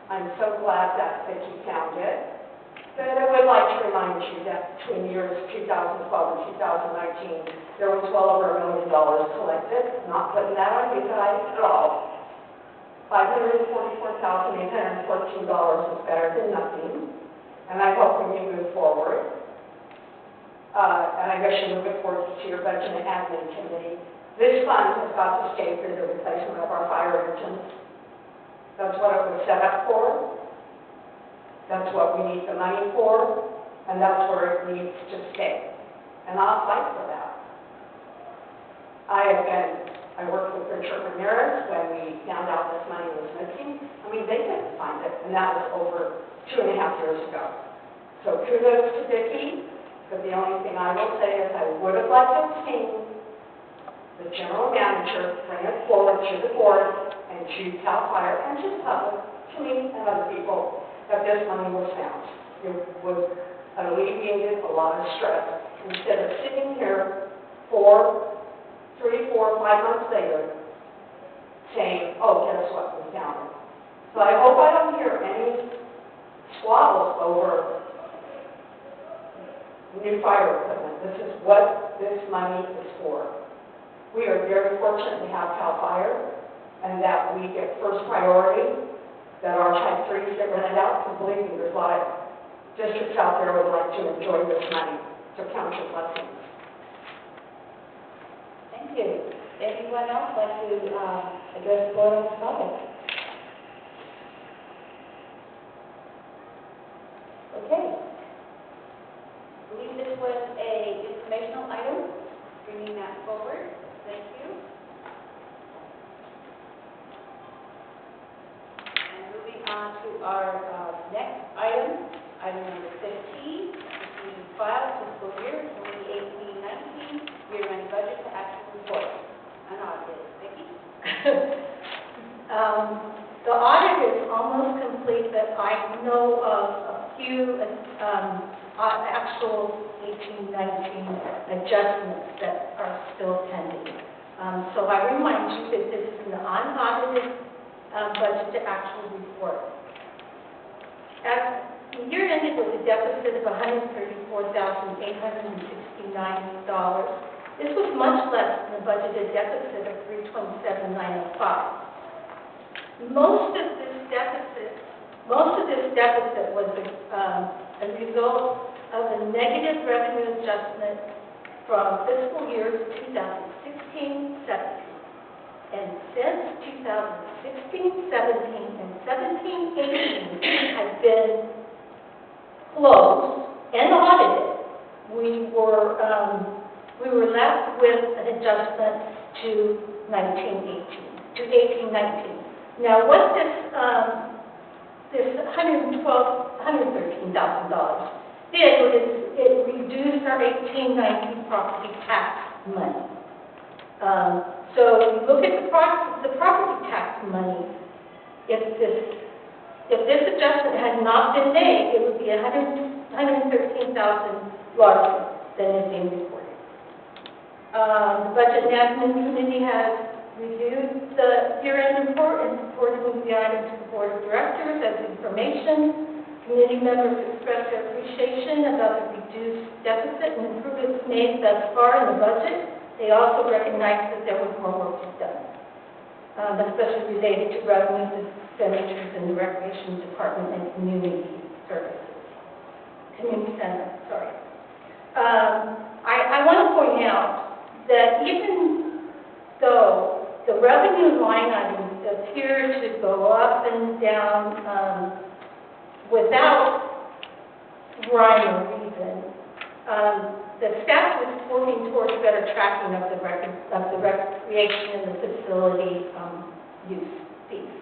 Speaker 2: I'm so glad that Vicki found it. But I would like to remind you that between years 2012 and 2019, there was well over $1 million collected. Not putting that on you guys at all. $544,814 is better than nothing. And I hope when you move forward, and I wish you move it forward to your budget and admin committee, this fund has got to stay for the replacement of our fire engines. That's what it was set up for. That's what we need the money for, and that's where it needs to stay. And I'll fight for that. I worked with Richard Ramirez when we found out this money was missing. I mean, they couldn't find it, and that was over 2.5 years ago. So kudos to Vicki, but the only thing I will say is I would have liked to have seen the general manager bring it forward to the board and to CAL FIRE and to the public, to me and other people, that this money was found. It would have alleviated a lot of stress instead of sitting here 3, 4, 5 months later saying, oh, guess what, we found it. So I hope I don't hear any squabbles over new fire equipment. This is what this money is for. We are very fortunate to have CAL FIRE and that we get first priority, that our type 3s get rented out, because believe me, there's a lot of districts out there would like to enjoy this money. So count your blessings.
Speaker 6: Thank you. Anyone else like to address the board on this topic? Okay. I believe this was an informational item, bringing that forward. Thank you. And moving on to our next item, item number 15, receiving file fiscal year 2018-19, year-end budget to action report.
Speaker 1: unaudited. Vicki?
Speaker 4: The audit is almost complete, but I know of a few actual 18, 19 adjustments that are still pending. So I remind you that this is an unaudited budget to actual report. The year ended with a deficit of $134,869. This was much less than the budgeted deficit of $327,905. Most of this deficit was a result of a negative revenue adjustment from fiscal years 2016-17. And since 2016-17 and 17-18 had been closed and audited, we were left with an adjustment to 18-19. Now, what this $113,000 did was it reduced our 18-19 property tax money. So if you look at the property tax money, if this adjustment had not been made, it would be $113,000 larger than is being reported. The Budget Management Committee has reviewed the year-end report and reported the item to the Board of Directors as information. Committee members expressed their appreciation about the reduced deficit and improvements made thus far in the budget. They also recognized that there was more work to be done, especially related to revenues, expenditures in the Recreation Department and Community Services. Community Center, sorry. I want to point out that even though the revenue line items appear to go up and down without rhyme or reason, the staff was working towards better tracking of the recreation and the facility use fees.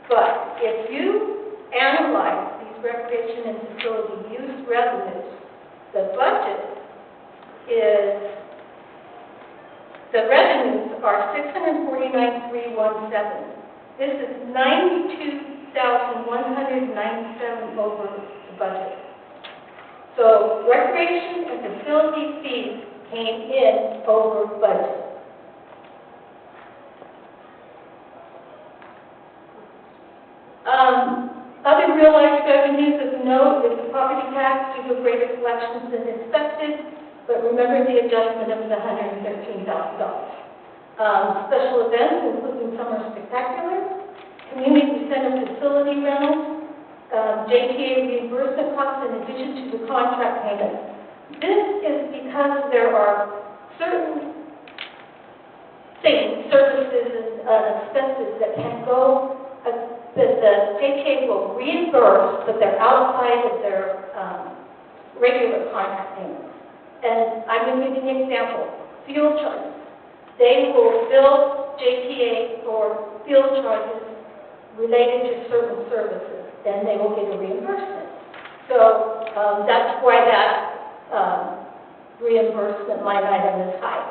Speaker 4: But if you analyze these recreation and facility use revenues, the budget is, the revenues are $649,317. This is $92,197 over the budget. So recreation and facility fees came in over budget. Other realized revenues of note is the property tax due to greater collections than expected, but remember the adjustment of the $113,000. Special events, including summer spectaculars, community center facility rentals, JTA reimbursement costs in addition to the contract payments. This is because there are certain things, services, and expenses that can go, that the JTA will reimburse, but they're outside of their regular contract payments. And I'm going to give you an example. Field charges. They will bill JTA for field charges related to certain services, and they will get a reimbursement. So that's why that reimbursement line item is high.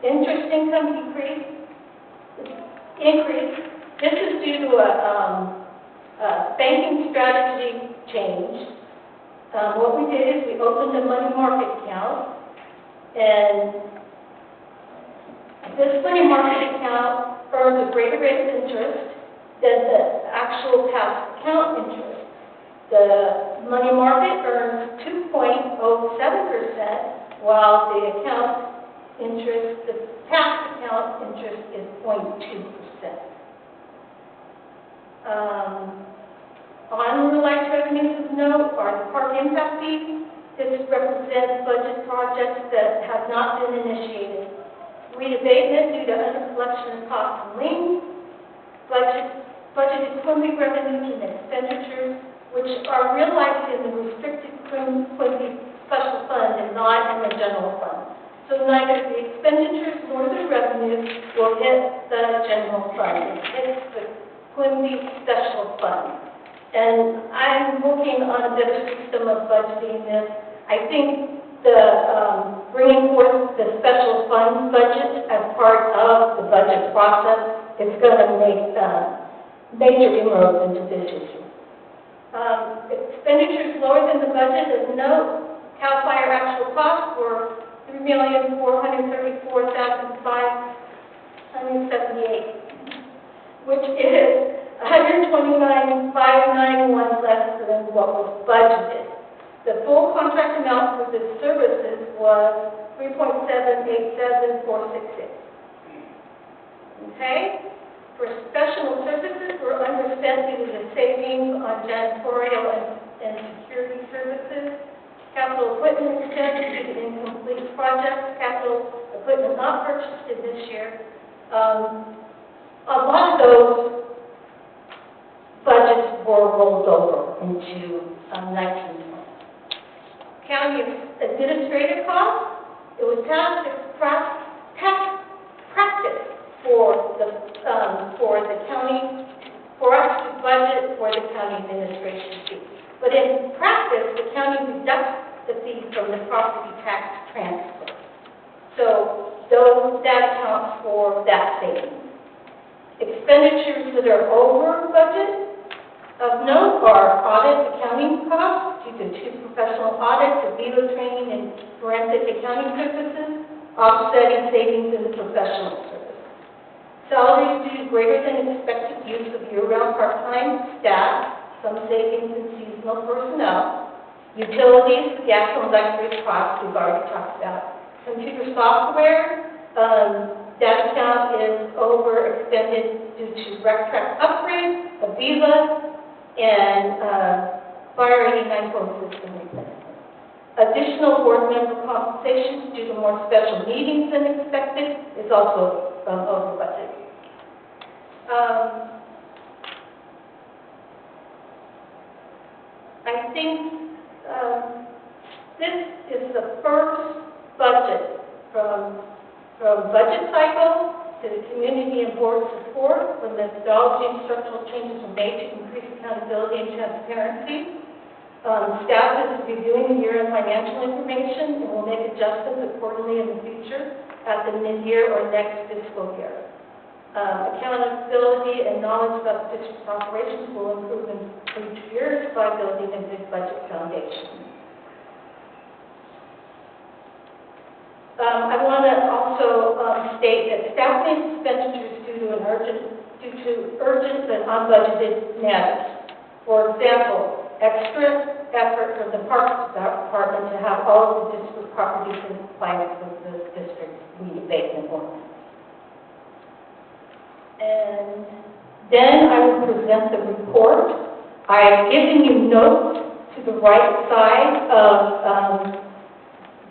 Speaker 4: Interest income increase. This is due to a banking strategy change. What we did is we opened a money market account, and this money market account earns a greater rate of interest than the actual past account interest. The money market earns 2.07%, while the account interest, the past account interest is 0.2%. Unrealized revenues of note are the park impact fees. This represents budget projects that have not been initiated. Weed abatement due to under-collection of costs and liens. Budgeted Quimby revenues and expenditures, which are realized in the restricted Quimby special fund and not in the general fund. So neither the expenditures nor the revenues will hit the general fund. It hits the Quimby special fund. And I'm working on a better system of budgeting this. I think the bringing forth the special funds budget as part of the budget process. It's going to make major inroads into this issue. Expenditures lower than the budget is note. CAL FIRE actual costs were $3,434,578, which is $129,591 less than what was budgeted. The full contract amount for the services was $3.787466. Okay? For special services, we're underspent due to the savings on janitorial and security services. Capital equipment expense due to incomplete projects. Capital equipment not purchased in this year. A lot of those budgets were rolled over into 1920. County administrative costs, it was past practice for the county, for us to budget for the county administration fee. But in practice, the county deducts the fee from the property tax transfer. So that accounts for that savings. Expenditures that are over budget of note are audit accounting costs due to 2 professional audits, a BOD training, and forensic accounting services, offsetting savings in the professional services. Salaries due to greater than expected use of year-round part-time staff, some savings in seasonal personnel. Utilities, gas and electric costs we've already talked about. Computer software, that account is overexpended due to RecTrack upgrades, Aviva, and Fire 89 phone system replacement. Additional board member compensations due to more special meetings than expected is also over budget. I think this is the first budget from budget cycle to the community and board support when methodology and structural changes were made to increase accountability and transparency. Staff is reviewing the year-end financial information and will make adjustments accordingly in the future at the mid-year or next fiscal year. Accountability and knowledge about the district's operations will improve in future years by building a big budget foundation. I want to also state that staffing expenditures due to urgent but unbudgeted matters. For example, extra effort from the Parks Department to have all of the district properties in compliance with the district's weed abatement ordinance. And then I will present the report. I have given you notes to the right side of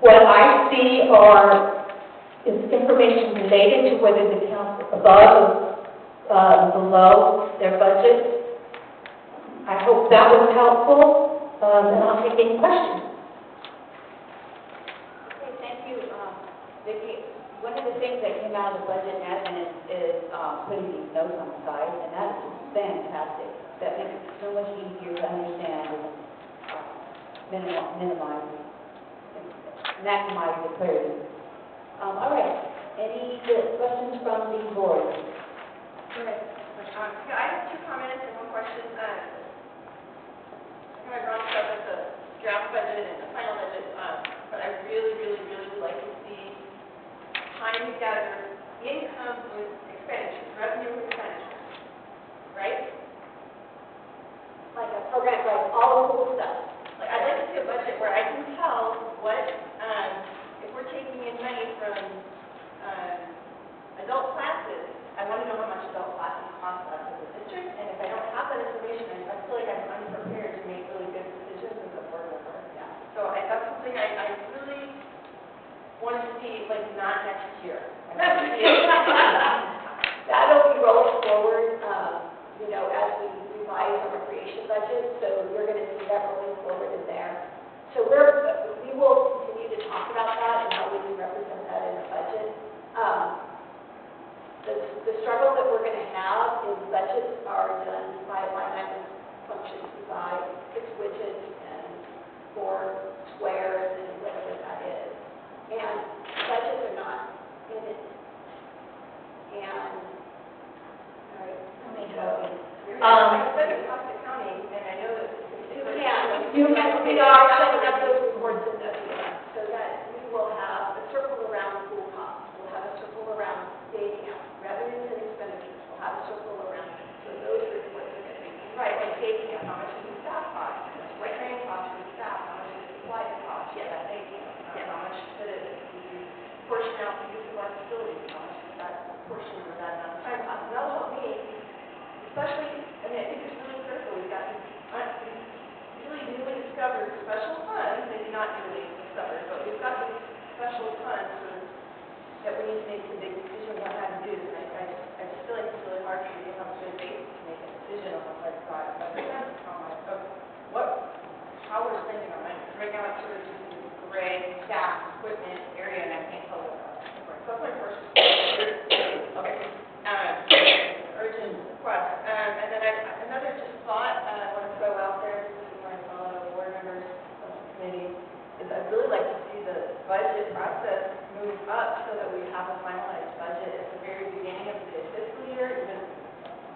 Speaker 4: what I see is information related to whether the council above or below their budget. I hope that was helpful, and I'll take any questions.
Speaker 1: Okay, thank you, Vicki. One of the things that came out of the budget admin is putting these notes on the side, and that is fantastic. That makes it so much easier to understand and maximize the clarity. All right, any questions from the board?
Speaker 2: Go ahead. I have 2 comments and 1 question. Kind of wrong stuff with the draft budget and the final budget, but I really would like to see tying together income with expenditures, revenue with expenditures, right?
Speaker 6: Like a program, like all the cool stuff.
Speaker 2: Like, I'd like to see a budget where I can tell what, if we're taking in money from adult classes, I want to know how much adult classes cost us as a district, and if I don't have that information, I feel like I'm unprepared to make really good decisions as a board member.
Speaker 6: Yeah.
Speaker 2: So that's something I really want to see, like, not next year.
Speaker 6: That'll be rolled forward, as we revise our recreation budget, so you're going to see that rolling forward in there. So we will continue to talk about that and how we can represent that in the budget. The struggle that we're going to have is budgets are done by line item functions. We buy 6 widgets and 4 squares and whatever that is. and budgets are not in it. And, all right,
Speaker 4: Let me help you.
Speaker 6: I studied cost accounting, and I know that
Speaker 4: We are setting up those reports in the,
Speaker 6: so that we will have a circle around pool costs, we'll have a circle around day count, revenues and expenditures, we'll have a circle around. So those reports are going to be, right, like day count, how much does the staff cost, how much does training cost for the staff, how much does supplies cost, that day count, how much did it portion out the use of our facilities, how much does that portion of that amount of time cost. And that'll help me, especially, I mean, I think it's really critical, we've got these really newly discovered special funds, maybe not newly discovered, but we've got these special funds that we need to make some big decisions on how to do. And I just feel like it's really hard for me to have a good basis to make a decision on what I've got, how we're spending our money. Right now, it's sort of just this gray staff, equipment area, and I can't tell what that's. So that's my first. Okay. Urgent request. And then another just thought I want to throw out there, my fellow board members of the committee, is I'd really like to see the budget process move up so that we have a finalized budget at the very beginning of the fiscal year, even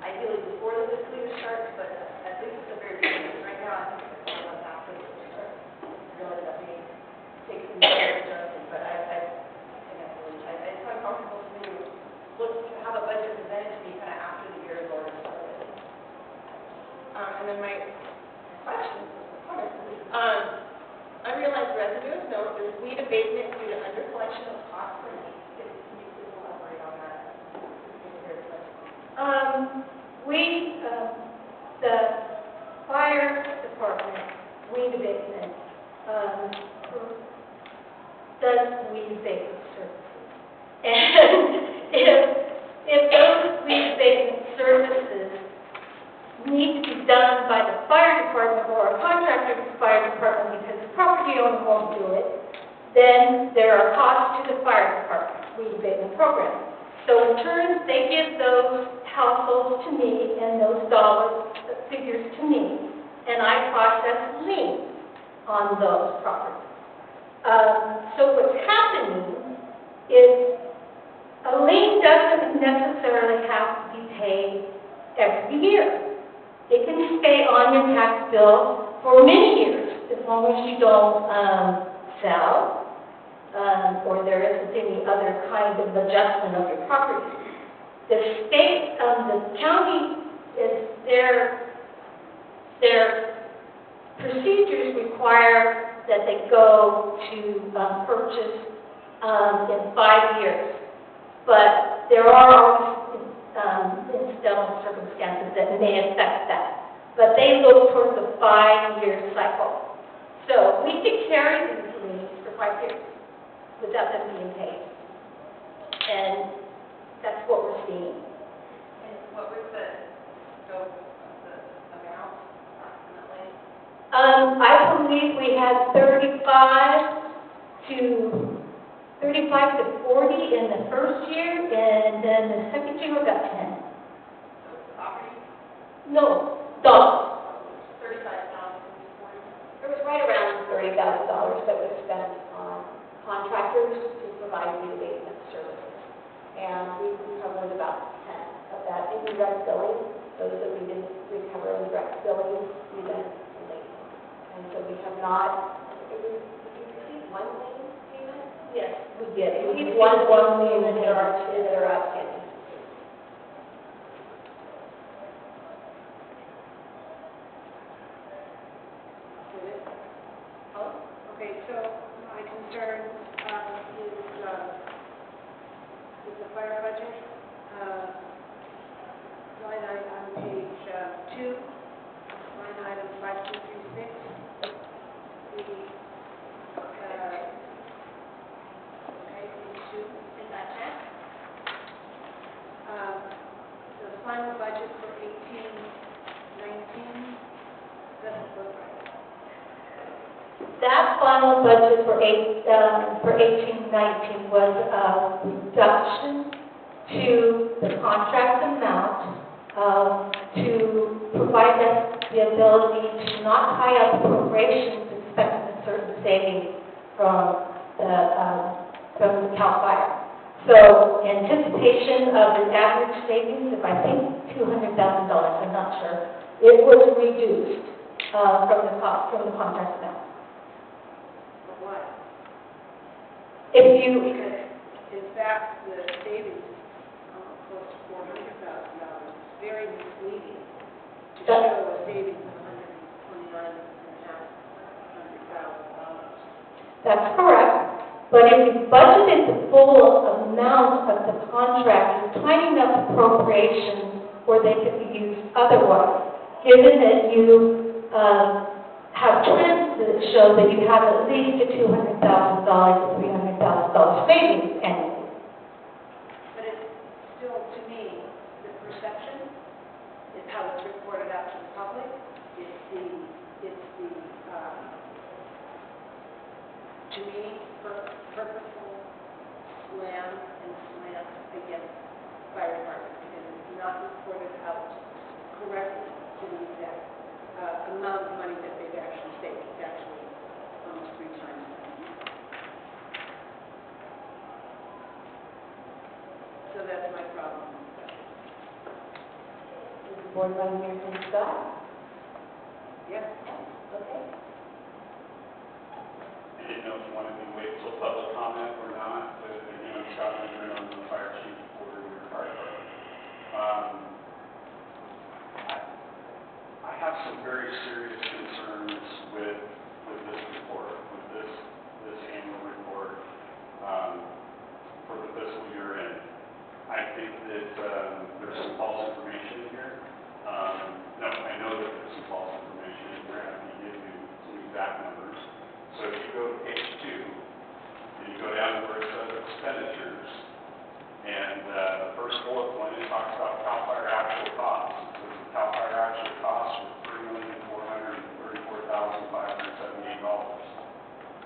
Speaker 6: ideally before the fiscal year starts, but at least at the very beginning. Right now, I think it's a month after the fiscal year starts. Really, that we take some years adjusting, but I it's uncomfortable for me to look to have a budget presented to me kind of after the year is already started. And then my question, unrealized revenues, no, there's weed abatement due to under collection of cost per lead. Can you please elaborate on that?
Speaker 4: the fire department, weed abatement, does weed abatement services. And if those weed abatement services need to be done by the fire department or a contractor to the fire department because the property owner won't do it, then there are costs to the fire department, weed abatement program. So in turn, they give those households to me and those figures to me, and I process liens on those properties. So what's happening is a lien doesn't necessarily have to be paid every year. It can stay on your tax bill for many years, as long as you don't sell, or there isn't any other kind of adjustment of your property. The state, the county, is their procedures require that they go to purchase in 5 years. But there are always incidental circumstances that may affect that. But they look towards a 5-year cycle. So we could carry these liens for 5 years without them being paid. And that's what we're seeing.
Speaker 6: And what was the scope of the amount approximately?
Speaker 4: I believe we had 35 to 40 in the first year, and then the second year we got 10.
Speaker 6: So property?
Speaker 4: No, dollars.
Speaker 6: 35,000, 40. There was right around $30,000 that was spent on contractors to provide weed abatement services. And we recovered about 10 of that in direct billing. Those that we didn't recover in direct billing, we then late. And so we have not, did we receive one lien payment?
Speaker 4: Yes, we did.
Speaker 6: We
Speaker 4: We
Speaker 6: received
Speaker 4: one
Speaker 6: lien
Speaker 4: lien
Speaker 6: that are outstanding.
Speaker 2: Okay, so my concern is the fire budget. Line item on page 2, line item 5236. Okay, page 2.
Speaker 6: Is that check?
Speaker 2: The final budget for 1819 doesn't look right.
Speaker 4: That final budget for 1819 was a reduction to the contract amount to provide us the ability to not tie up appropriations expecting a certain savings from the from CAL FIRE. So anticipation of an average savings of, I think, $200,000, I'm not sure, it was reduced from the contract amount.
Speaker 2: But why?
Speaker 4: If you,
Speaker 2: Because in fact, the savings, close to $400,000, is very misleading to show a savings of $129,500,000.
Speaker 4: that's correct, but if you budgeted the full amount of the contract, you're finding enough appropriations where they could be used otherwise, given that you have trends that show that you have at least a $200,000 to $300,000 savings annually.
Speaker 2: But it's still, to me, the perception is how it's reported out to the public. It's the to me, purposeful slam and slant against fire departments because it's not reported out correctly to the exact amount of money that they've actually saved. It's actually almost 3 times that. So that's my problem.
Speaker 4: Board Member Meeting, Scott?
Speaker 2: Yes.
Speaker 4: Okay.
Speaker 3: I didn't know if you wanted me to wait till public comment or not, but again, I'm Scott Linder, I'm the fire chief for your fire department. I have some very serious concerns with this report, with this annual report for the fiscal year end. I think that there's some false information in here. No, I know that there's some false information in here, and I can give you some exact numbers. So if you go to page 2, and you go down to where it says expenditures, and the first bullet point, it talks about CAL FIRE actual costs. It says the CAL FIRE actual costs were $3,434,578.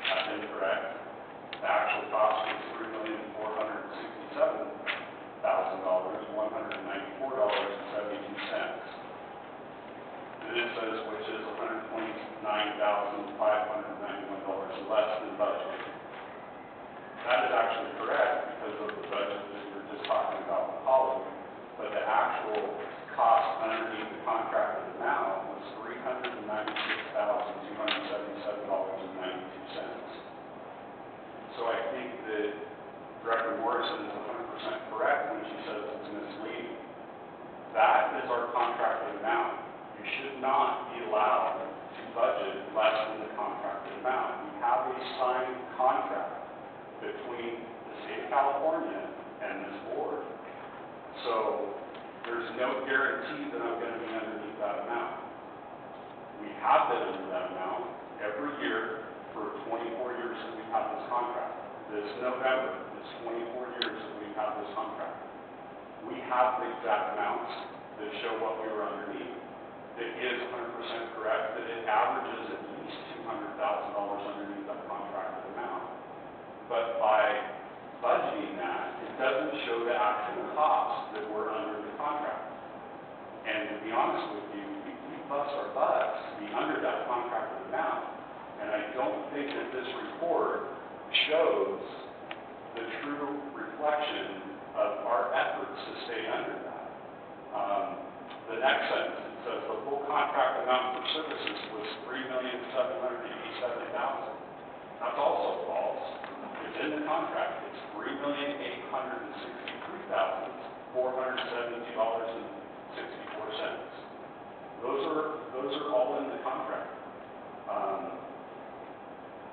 Speaker 3: That's incorrect. The actual cost was $3,467,194.72. And it says, which is $129,591 less than budgeted. That is actually correct because of the budget that we were just talking about with Holly, but the actual cost underneath the contracted amount was $396,277.92. So I think that Director Morrison is 100% correct when she says it's misleading. That is our contracted amount. You should not be allowed to budget less than the contracted amount. We have a signed contract between the state of California and this board. So there's no guarantee that I'm going to be underneath that amount. We have been under that amount every year for 24 years that we've had this contract. This November, it's 24 years that we've had this contract. We have the exact amounts that show what we were underneath. It is 100% correct that it averages at least $200,000 underneath that contracted amount. But by budgeting that, it doesn't show the actual costs that were under the contract. And to be honest with you, we bust our butts to be under that contracted amount. And I don't think that this report shows the true reflection of our efforts to stay under that. The next sentence, it says the full contract amount for services was $3,787,000. That's also false. It's in the contract. It's $3,863,472.64. Those are all in the contract.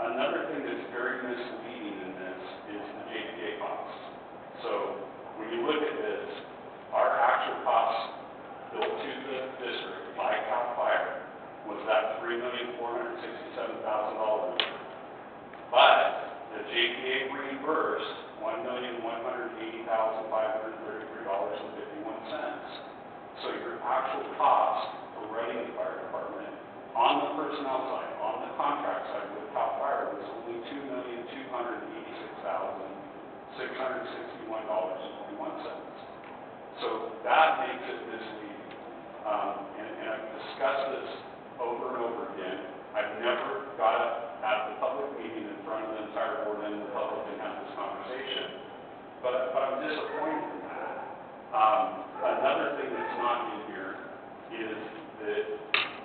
Speaker 3: Another thing that's very misleading in this is the JPA costs. So when you look at this, our actual costs billed to the district by CAL FIRE was that $3,467,000. But the JPA reimbursed $1,180,533.51. So your actual cost for running the fire department on the personnel side, on the contract side with CAL FIRE was only $2,286,661.21. So that makes it misleading. And I've discussed this over and over again. I've never got up at the public meeting in front of the entire board and the public and had this conversation. but I'm disappointed in that. Another thing that's not in here is that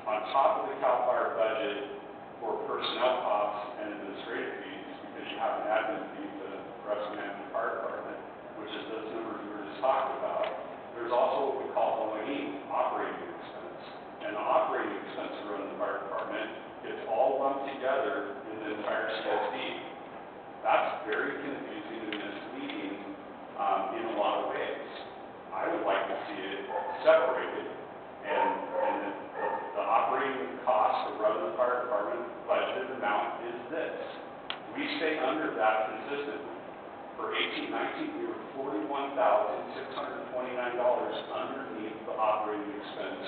Speaker 3: on top of the CAL FIRE budget for personnel costs and administrative fees, because you have an admin fee for the Russell County Fire Department, which is those numbers we were just talking about, there's also what we call O&E, operating expense. And the operating expense to run the fire department gets all lumped together in the entire CSD. That's very confusing and misleading in a lot of ways. I would like to see it separated, and the operating cost to run the fire department budgeted amount is this. We stay under that consistently. For 18-19, we were $41,629 underneath the operating expense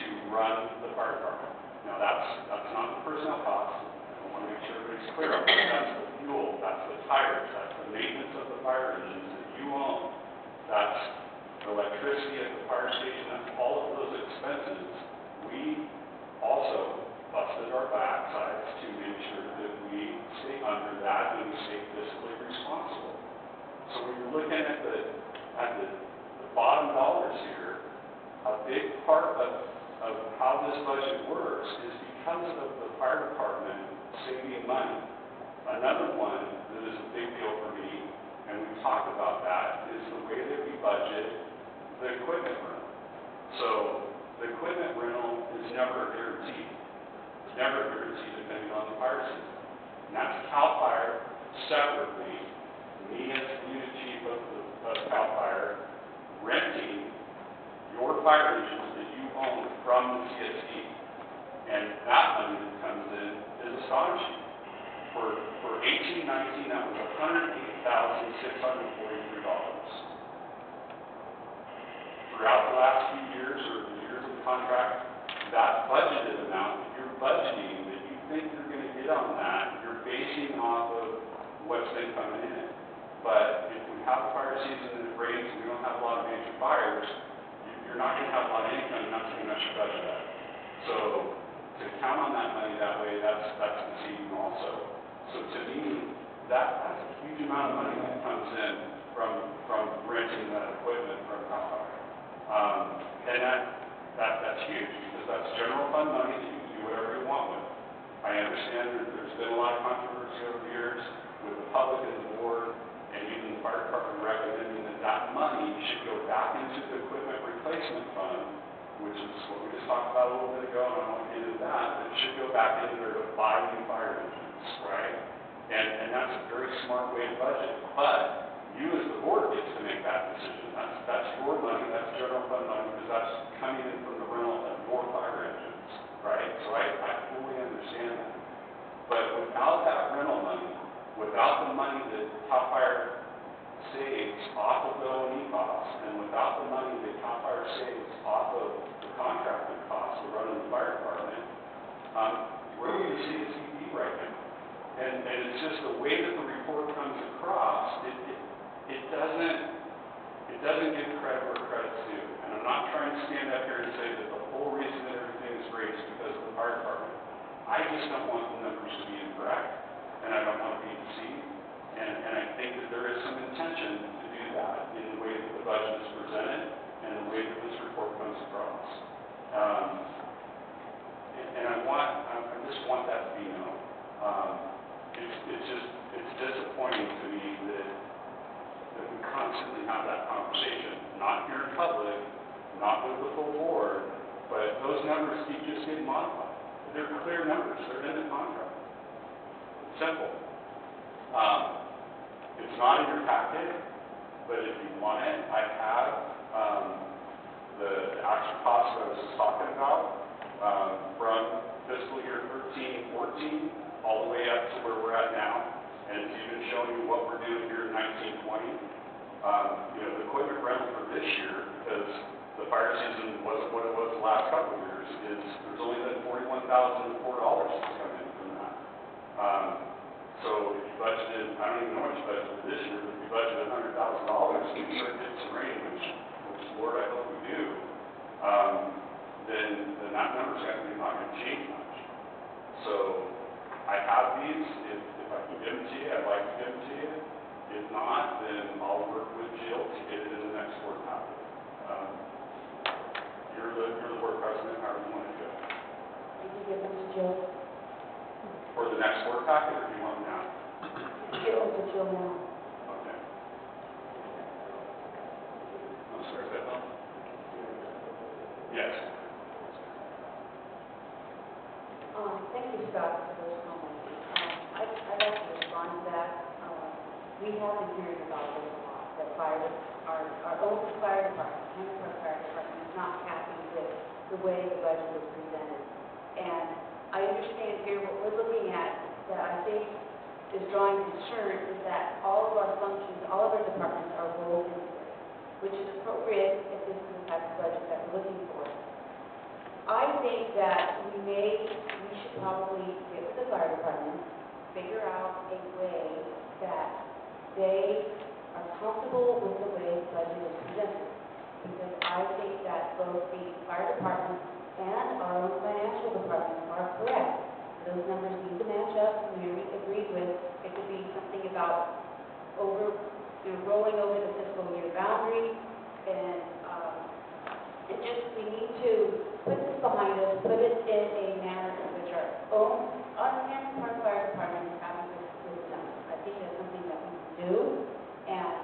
Speaker 3: to run the fire department. Now that's not the personnel cost. I want to make sure everybody's clear on that. That's the fuel, that's the tires, that's the maintenance of the fire engines that you own. That's the electricity at the fire station, that's all of those expenses. We also busted our backsides to make sure that we stay under that and we stay fiscally responsible. So when you're looking at the bottom dollars here, a big part of how this budget works is because of the fire department saving money. Another one that is a big deal for me, and we've talked about that, is the way that we budget the equipment rental. So the equipment rental is never guaranteed. It's never guaranteed depending on the fire season. And that's CAL FIRE separately, me as the unit chief of CAL FIRE, renting your fire engines that you own from the CSD. And that money that comes in is astonishing. For 18-19, that was $108,643. Throughout the last few years, or the years of the contract, that budgeted amount that you're budgeting, that you think you're going to get on that, you're basing off of what's been coming in. But if we have a fire season and it rains and we don't have a lot of major fires, you're not going to have a lot of income, not too much to budget that. So to count on that money that way, that's deceiving also. So to me, that's a huge amount of money that comes in from renting that equipment from CAL FIRE. And that's huge, because that's general fund money that you can do whatever you want with. I understand there's been a lot of controversy over the years with the public and the board, and even the fire department recommending that money should go back into the equipment replacement fund, which is what we just talked about a little bit ago, and I won't get into that, but it should go back in there to buy new fire engines, right? And that's a very smart way to budget. But you as the board gets to make that decision. That's your money, that's general fund money, because that's coming in from the rental of your fire engines, right? So I fully understand that. But without that rental money, without the money that CAL FIRE saves off of the O&E costs, and without the money that CAL FIRE saves off of the contracted costs of running the fire department, we're going to see a TV right now. And it's just the way that the report comes across, it doesn't give credit where credit's due. And I'm not trying to stand up here and say that the whole reason that everything is great is because of the fire department. I just don't want the numbers to be incorrect, and I don't want to be deceived. And I think that there is some intention to do that in the way that the budget is presented and the way that this report comes across. And I just want that to be known. It's disappointing to me that we constantly have that conversation, not here in public, not with the full board, but those numbers keep just getting modified. They're clear numbers, they're in the contract. It's simple. It's not in your packet, but if you want it, I have the actual cost that I was just talking about from fiscal year 13-14 all the way up to where we're at now, and it's even showing you what we're doing here in 19-20. The equipment rental for this year, because the fire season wasn't what it was the last couple of years, is there's only been $41,004 that's come in from that. So if you budgeted, I don't even know what you budgeted this year, but if you budgeted $100,000 to start getting some rain, which Lord, I hope we do, then that number's not going to change much. So I have these. If I can give them to you, I'd like to give them to you. If not, then I'll work with Jill to get it in the next board packet. You're the board president, however you want to do it.
Speaker 6: Did you give it to Jill?
Speaker 3: For the next board packet, or do you want it now?
Speaker 6: Jill, to Jill now.
Speaker 3: Okay. I'm sorry, is that no? Yes.
Speaker 6: Thank you, Scott, for those comments. I'd like to respond to that. We have been hearing about this a lot, that our own fire department, Hancock Fire Department, is not happy with the way the budget was presented. And I understand here what we're looking at that I think is drawing concern is that all of our functions, all of our departments are rolled into this, which is appropriate if this is the type of budget that we're looking for. I think that we should probably get with the fire department, figure out a way that they are comfortable with the way the budget is presented. Because I think that both the fire department and our own financial department are correct. Those numbers need to match up. Mary agreed with, it could be something about rolling over the fiscal year boundary, and we need to put this behind us, put it in a manner in which our Hancock Park Fire Department is happy with the numbers. I think that's something that we can do, and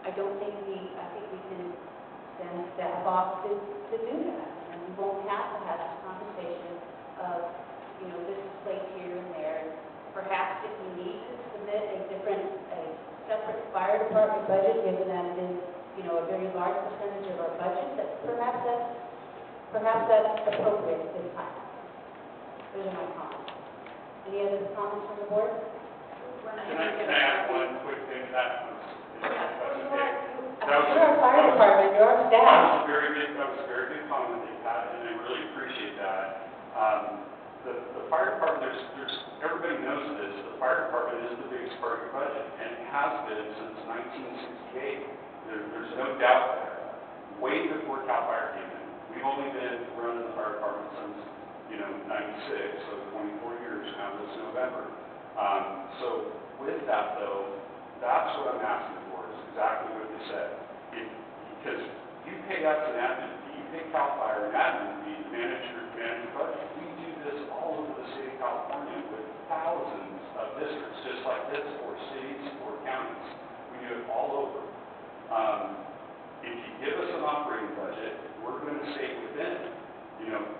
Speaker 6: I think we can send staff off to do that, and we won't have to have this conversation of, this is placed here and there. Perhaps if we need to submit a separate fire department budget, given that it is, a very large percentage of our budget, that perhaps that's appropriate at this time. Those are my comments. Any other comments from the board?
Speaker 3: Can I add one quick thing to that?
Speaker 6: You're our fire department, you're our staff.
Speaker 3: That was a very good comment that you had, and I really appreciate that. The fire department, everybody knows this, the fire department is the biggest part of your budget, and it has been since 1968. There's no doubt there. Way before CAL FIRE came in. We've only been running the fire department since, 96, so 24 years now this November. So with that though, that's what I'm asking for, is exactly what you said. Because you pay us an admin fee, you pay CAL FIRE an admin fee to manage your budget. We do this all over the state of California with thousands of districts just like this, or cities, or counties. We do it all over. If you give us an operating budget, we're going to stay within.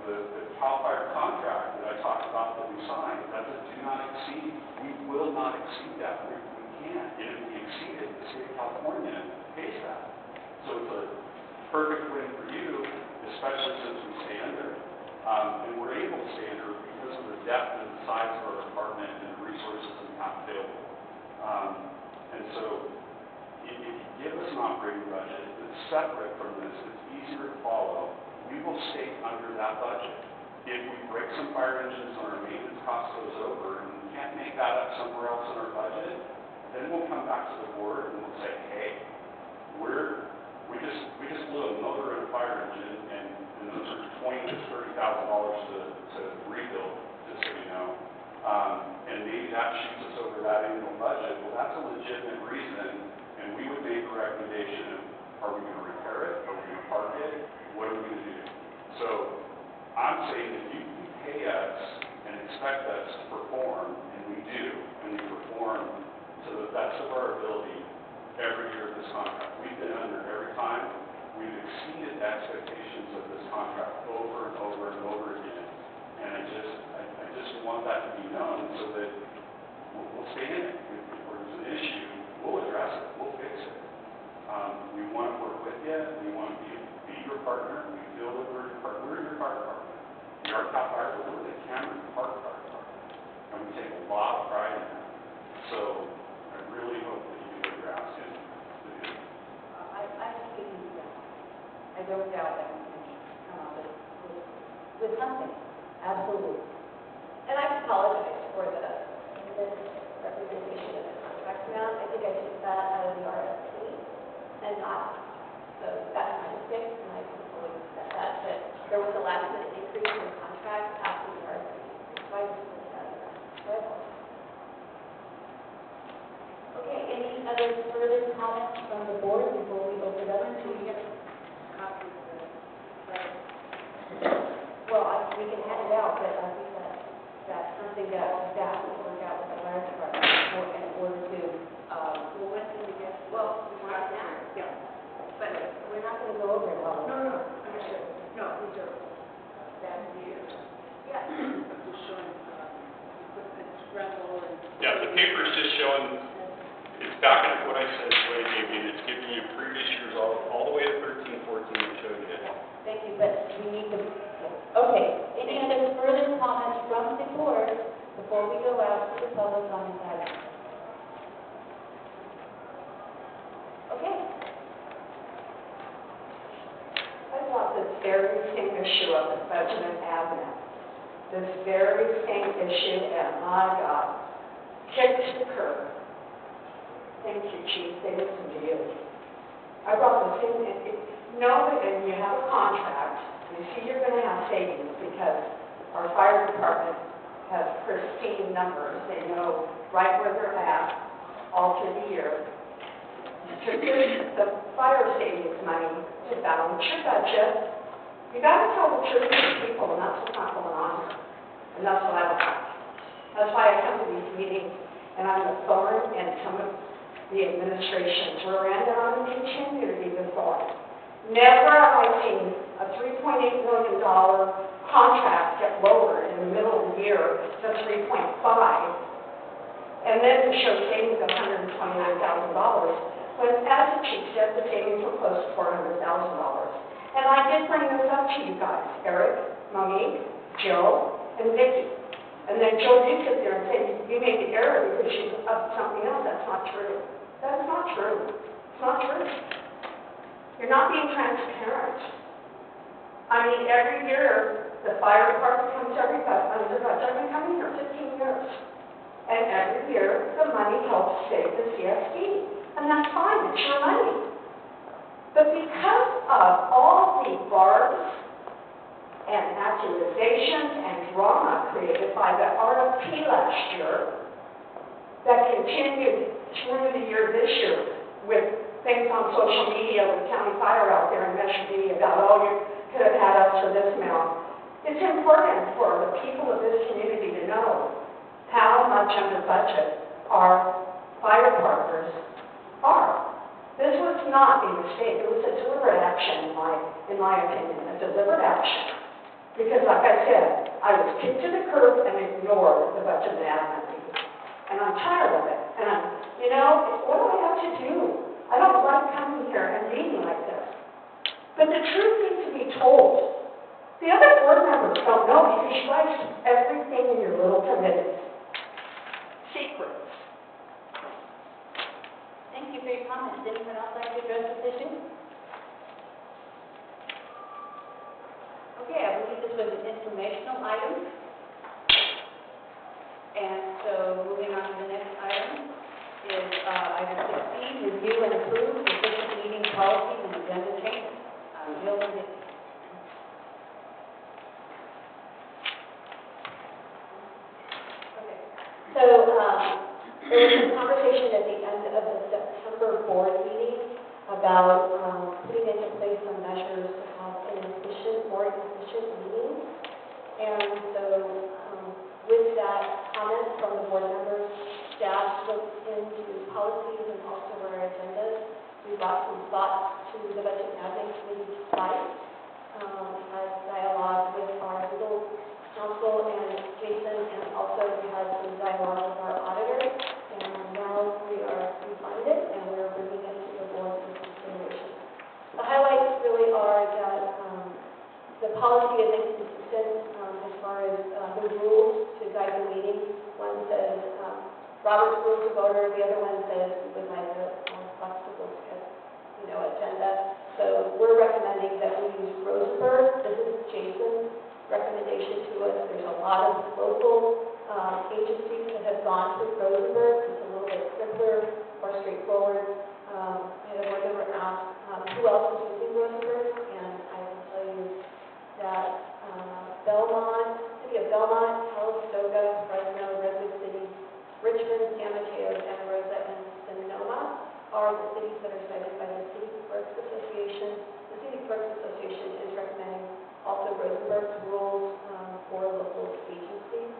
Speaker 3: The CAL FIRE contract that I talked about that we signed, that's a do not exceed. We will not exceed that. We can't. And if we exceed it, the state of California pays that. So it's a perfect win for you, especially since we stay under. And we're able to stay under because of the depth and the size of our department and the resources we have available. And so if you give us an operating budget that's separate from this, it's easier to follow, we will stay under that budget. If we break some fire engines and our maintenance cost goes over and we can't make that up somewhere else in our budget, then we'll come back to the board and we'll say, hey, we just blew a motor in a fire engine, and those are $20,000 to $30,000 to rebuild, just so you know. And maybe that shoots us over that annual budget. Well, that's a legitimate reason. And we would make a recommendation of, are we going to repair it? Are we going to park it? What are we going to do? So I'm saying that you pay us and expect us to perform, and we do, and we perform to the best of our ability every year of this contract. We've been under every time. We've exceeded the expectations of this contract over and over and over again. And I just want that to be known so that we'll stay in it. If there's an issue, we'll address it. We'll fix it. We want to work with you. We want to be your partner. We feel that we're your fire department. We are CAL FIRE, but we're the Cameron Park Fire Department. And we take a lot of pride in that. So I really hope that you do what you're asking to do.
Speaker 6: I think you can do that. I don't doubt that we can come up with something. Absolutely.
Speaker 11: And I apologize for the misrepresentation of the contract amount. I think I took that out of the RFP and not, so that's my mistake, and I can fully accept that. But there was a last minute increase in the contract after the RFP, so I just put that in there. So I apologize.
Speaker 6: Okay, any comments from the board before we open up to?
Speaker 2: Copy of the letter.
Speaker 6: Well, we can hand it out, but I think that's something that staff will work out with the fire department in order to,
Speaker 2: Well, when can we get?
Speaker 1: Well, we want it now.
Speaker 2: Yeah.
Speaker 6: but we're not going to go over it all.
Speaker 2: No, understood. No, these are bad years.
Speaker 1: Yeah.
Speaker 2: I'm just showing, equipment rental and.
Speaker 3: Yeah, the paper is just showing, it's back at what I said, what I gave you, and it's giving you previous years all the way to 13, 14, and showing you it.
Speaker 6: Thank you, but we need to, okay. Any other further comments from the board before we go out to the public on this item? Okay.
Speaker 12: I brought this very same issue up at President Avenue. This very same issue, and I got kicked to the curb. Thank you, Chief, they listened to you. I brought this in, and you have a contract, you see you're going to have savings because our fire department has pristine numbers. They know right where they're at all through the year. To use the fire savings money to balance your budget, you got to tell the truth to people, and that's what's not going on here. And that's what I want. That's why I come to these meetings, and I'm a thorn in some of the administrations we're in, and I'm going to continue to be the thorn. Never have I seen a $3.8 million contract get lowered in the middle of the year to 3.5, and then to show savings of $129,000, when, as the chief said, the savings were close to $400,000. And I did bring this up to you guys, Eric, Monique, Jill, and Vicki. And then Jill, you sit there and say, you made the error because she's up to something else. That's not true. That's not true. It's not true. You're not being transparent. I mean, every year, the fire department comes under budget. I've been coming here 15 years. And every year, the money helps save the CSD. And that's fine, it's your money. But because of all the barbs and accusations and drama created by the RFP last year, that continued through the year this year with things on social media with County Fire out there and Measure B about, oh, you could have had us for this amount. It's important for the people of this community to know how much under budget our fire partners are. This was not a mistake. It was a deliberate action, in my opinion, a deliberate action. Because, like I said, I was kicked to the curb and ignored the budget management meeting. And I'm tired of it. And what do I have to do? I don't like coming here and meeting like this. But the truth needs to be told. The other board members don't know because you guys keep everything in your little committees. Secrets.
Speaker 6: Thank you for your comments. Anyone else like to address this issue? Okay, I believe this was an informational item. And so moving on to the next item is item 16, review and approve efficient meeting policies and agenda changes. Jill and Vicki. Okay. So there was some conversation at the end of the September board meeting about putting into place some measures to have more efficient meetings. And so with that comment from the board members, staff looked into policies and also our agendas. We brought some thoughts to the Budget Admin Committee twice, had dialogue with our legal counsel and Jason, and also we had some dialogue with our auditor. And now we refined it and we're bringing it to the board for consideration. The highlights really are that the policy is inconsistent as far as the rules to guide the meeting. One says Robert's Rules of Order, the other one says we would like a more flexible agenda. So we're recommending that we use Rosenberg. This is Jason's recommendation to us. There's a lot of local agencies that have gone through Rosenberg. It's a little bit simpler, more straightforward. We had a board member ask who else is using Rosenberg, and I can tell you that City of Belmont, Calistoga, Fresno, Redwood City, Richmond, San Mateo, Santa Rosa, and Sonoma are are the cities that are cited by the City Clerks Association. The City Clerks Association is recommending also Rosenberg's rules for local agencies.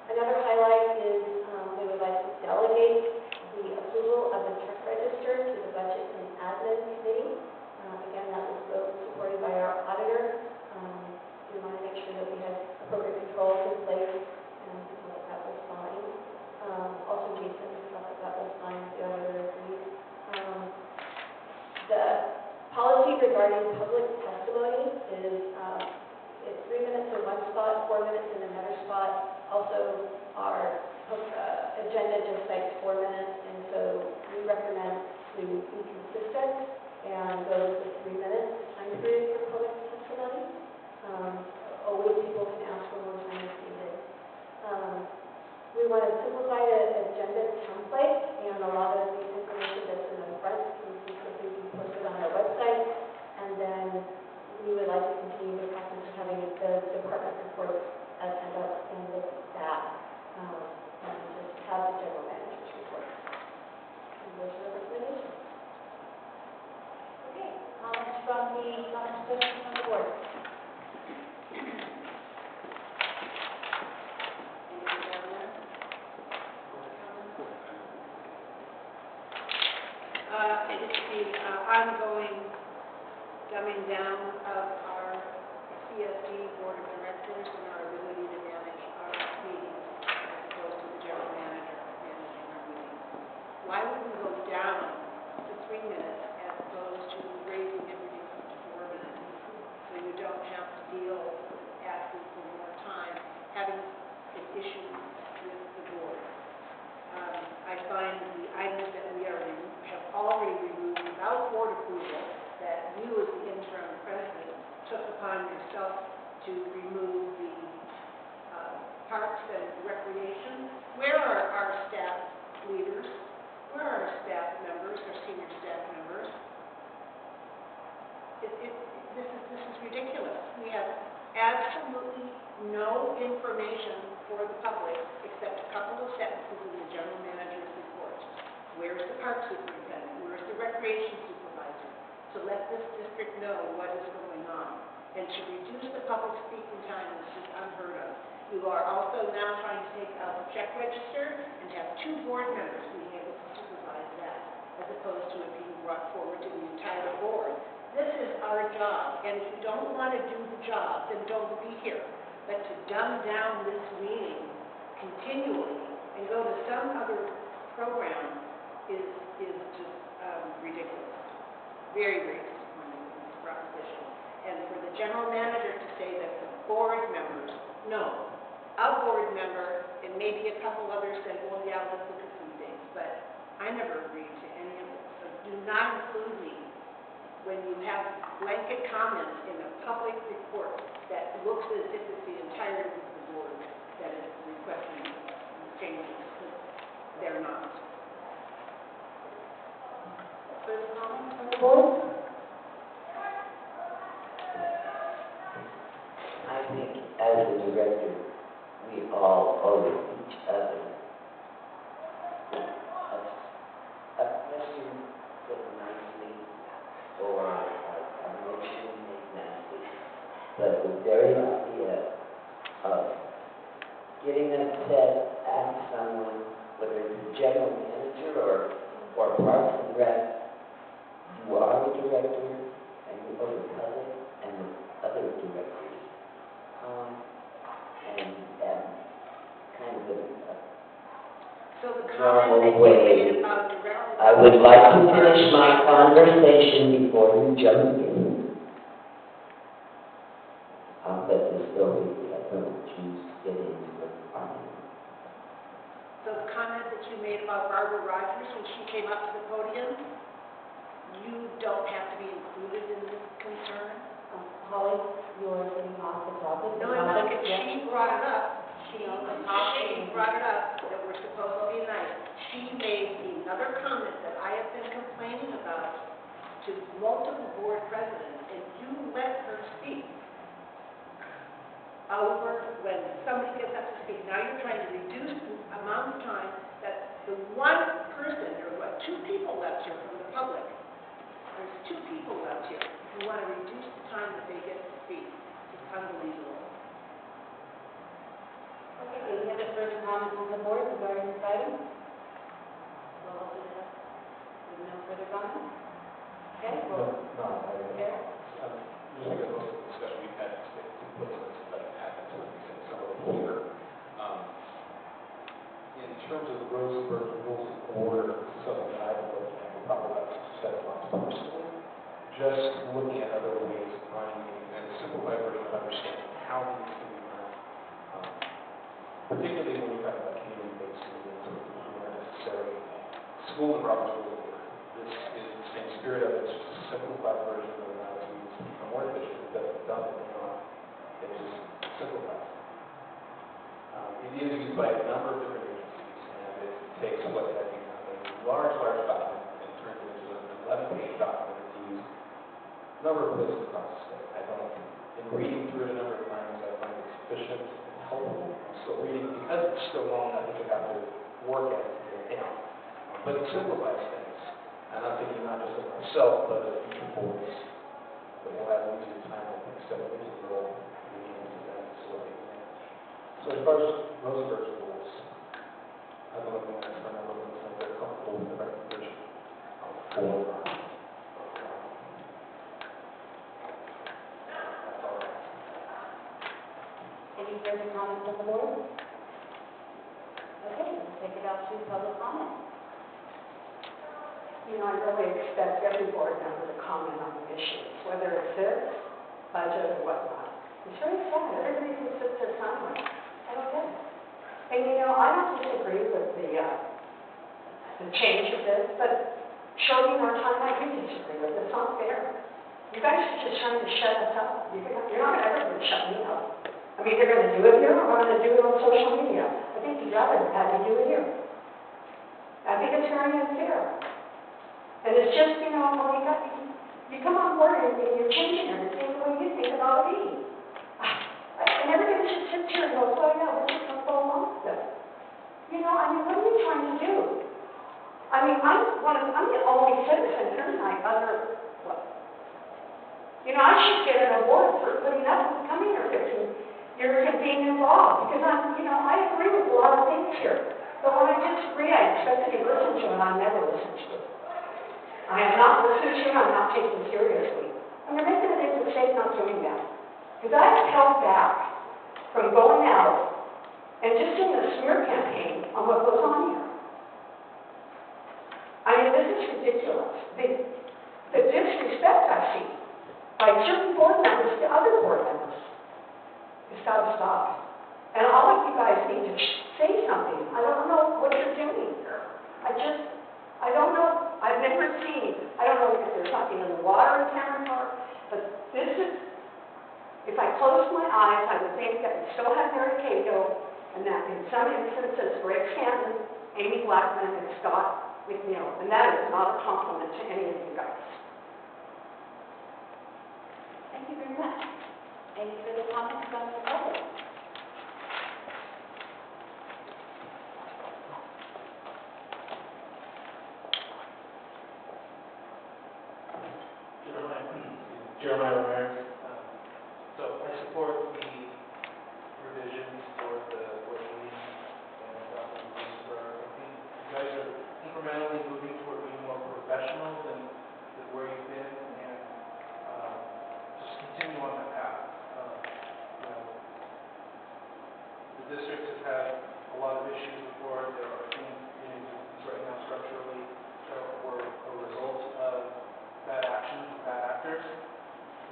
Speaker 6: Another highlight is we would like to delegate the approval of the check register to the Budget and Admin Committee. Again, that was supported by our auditor. We want to make sure that we have appropriate controls in place, and we thought that was fine. Also, Jason thought that was fine, the auditor agreed. The policy regarding public testimony is it's 3 minutes in one spot, 4 minutes in another spot. Also, our agenda just cites 4 minutes, and so we recommend to be consistent and go with the 3 minutes time period for public testimony. Always people can ask for more time if needed. We want to simplify the agenda template, and a lot of the information that's in the front can simply be posted on our website. And then we would like to continue the practice of having the department reports as end up in the staff, and just have the general manager's report. And those are the recommendations.
Speaker 1: Okay, comments from the board?
Speaker 2: It's the ongoing dumbing down of our CSD Board of Directors and our ability to manage our meetings as opposed to the general manager managing our meetings. Why would we go down to 3 minutes as opposed to raising everything up to 4 minutes? So you don't have to deal with asking for more time, having an issue with the board. I find the items that we have already removed without board approval, that you as the interim president took upon yourself to remove the parks and recreation. Where are our staff leaders? Where are our staff members, our senior staff members? This is ridiculous. We have absolutely no information for the public except a couple of sentences in the general manager's report. Where's the park superintendent? Where's the recreation supervisor? To let this district know what is going on. And to reduce the public speaking time is just unheard of. You are also now trying to take out the check register and have 2 board members being able to supervise that, as opposed to it being brought forward to the entire board. This is our job, and if you don't want to do the job, then don't be here. But to dumb down this meeting continually and go to some other program is just ridiculous. Very, very disappointing in this proposition. And for the general manager to say that the board members, no, a board member and maybe a couple others said, well, yeah, let's look at some things. But I never agreed to any of it. So do not include me when you have blanket comments in a public report that looks as if it's the entirety of the board that is requesting changes, because they're not.
Speaker 1: Further comments from the
Speaker 6: Board?
Speaker 5: I think as a director, we all owe each other a question put nicely or a motion made nicely. But the very idea of getting upset at someone, whether it's the general manager or Parks and Rec, you are the director and you owe the public and the other directors. And kind of a
Speaker 2: So the
Speaker 5: normal
Speaker 2: comment that you
Speaker 5: way.
Speaker 2: made about directors.
Speaker 5: I would like to finish my conversation before you jump in. I'll let this go if I don't choose to get into it.
Speaker 2: So the comment that you made about Barbara Rogers when she came up to the podium, you don't have to be included in this concern?
Speaker 6: Holly, you're getting off the topic.
Speaker 2: No, I'm not, she brought it up. She brought it up that we're supposed to be nice. She made another comment that I have been complaining about to multiple board presidents, and you let her speak over when somebody gets up to speak. Now you're trying to reduce the amount of time that the one person, or what, two people left here from the public. There's two people left here who want to reduce the time that they get to speak. It's unbelievable.
Speaker 6: Okay, any other further comments from the board regarding this item? We'll open it up with no further comments. Okay, well, Eric?
Speaker 10: Just because most of the discussion we've had today took place on this doesn't happen to me since some of it here. In terms of the Rosenberg rules of order, this is something that I've been looking at for probably about 6 to 7 months personally. Just looking at other ways of running meetings and a simplified version of understanding how meetings can be run. Particularly when we talk about community-based meetings or who are necessarily school and Robert's rules of order. This is the same spirit of it, it's just a simplified version of it. More efficient, it doesn't dumb it down, it just simplifies. It is used by a number of different agencies, and it takes what I think a large document and turns it into an 11-page document that's used a number of places across the state. I don't, in reading through it a number of times, I find it sufficient and helpful. I'm still reading, because it's still long, I think I have to work at it to get it down. But it simplifies things, and I'm thinking not just of myself, but of future boards. But we'll have an easier time, I think, stepping into the role, being able to that facility. So as far as Rosenberg's rules, I've been looking at it for a number of months, and they're comfortable with the recommendation for that's all right.
Speaker 6: Any further comments from the board? Okay, let's take it out to public comment.
Speaker 12: You know, I really expect every board member to comment on the issues, whether it's this, budget, or whatnot. It's very sad. Everybody just sits there silent. I don't get it. And you know, I don't disagree with the change of this, but showing our time, I do disagree with it. It's not fair. You guys are just trying to shut us up. You're not ever going to shut me up. I mean, they're going to do it here, or I'm going to do it on social media. I think you'd rather have me do it here. I think it's very unfair. And it's just, you know, well, you come on board and you're changing everything the way you think it ought to be. And everybody just sits here and goes, well, yeah, we're just going to go along with it. You know, I mean, what are you trying to do? I mean, I'm the only citizen here tonight other, well, you know, I should get an award for putting up with coming here 15 years and being involved, because I agree with a lot of things here. But when I disagree, I expect to be listened to, and I never listen to it. I am not listening to you, I'm not taken seriously. And they're making a big mistake not doing that. Because I've held back from going out and just doing a smear campaign on what goes on here. I mean, this is ridiculous. The disrespect I see by certain board members to other board members. It's got to stop. And all of you guys need to say something. I don't know what you're doing here. I don't know. I've never seen. I don't know if there's something in the water in Cameron Park, but this is, if I closed my eyes, I would think that we still have Mary Cato, and that in some instances, Greg Stanton, Amy Blackman, and Scott McNeil. And that is not a compliment to any of you guys.
Speaker 6: Thank you very much. Any further comments from the public?
Speaker 13: Jeremiah Ramirez. So I support the revisions for the board meeting and Dr. Rosenberg. I think you guys are incrementally moving toward being more professional than where you've been, and just continue on that path. The district has had a lot of issues before. There are things in existence right now structurally that were a result of bad actions of bad actors.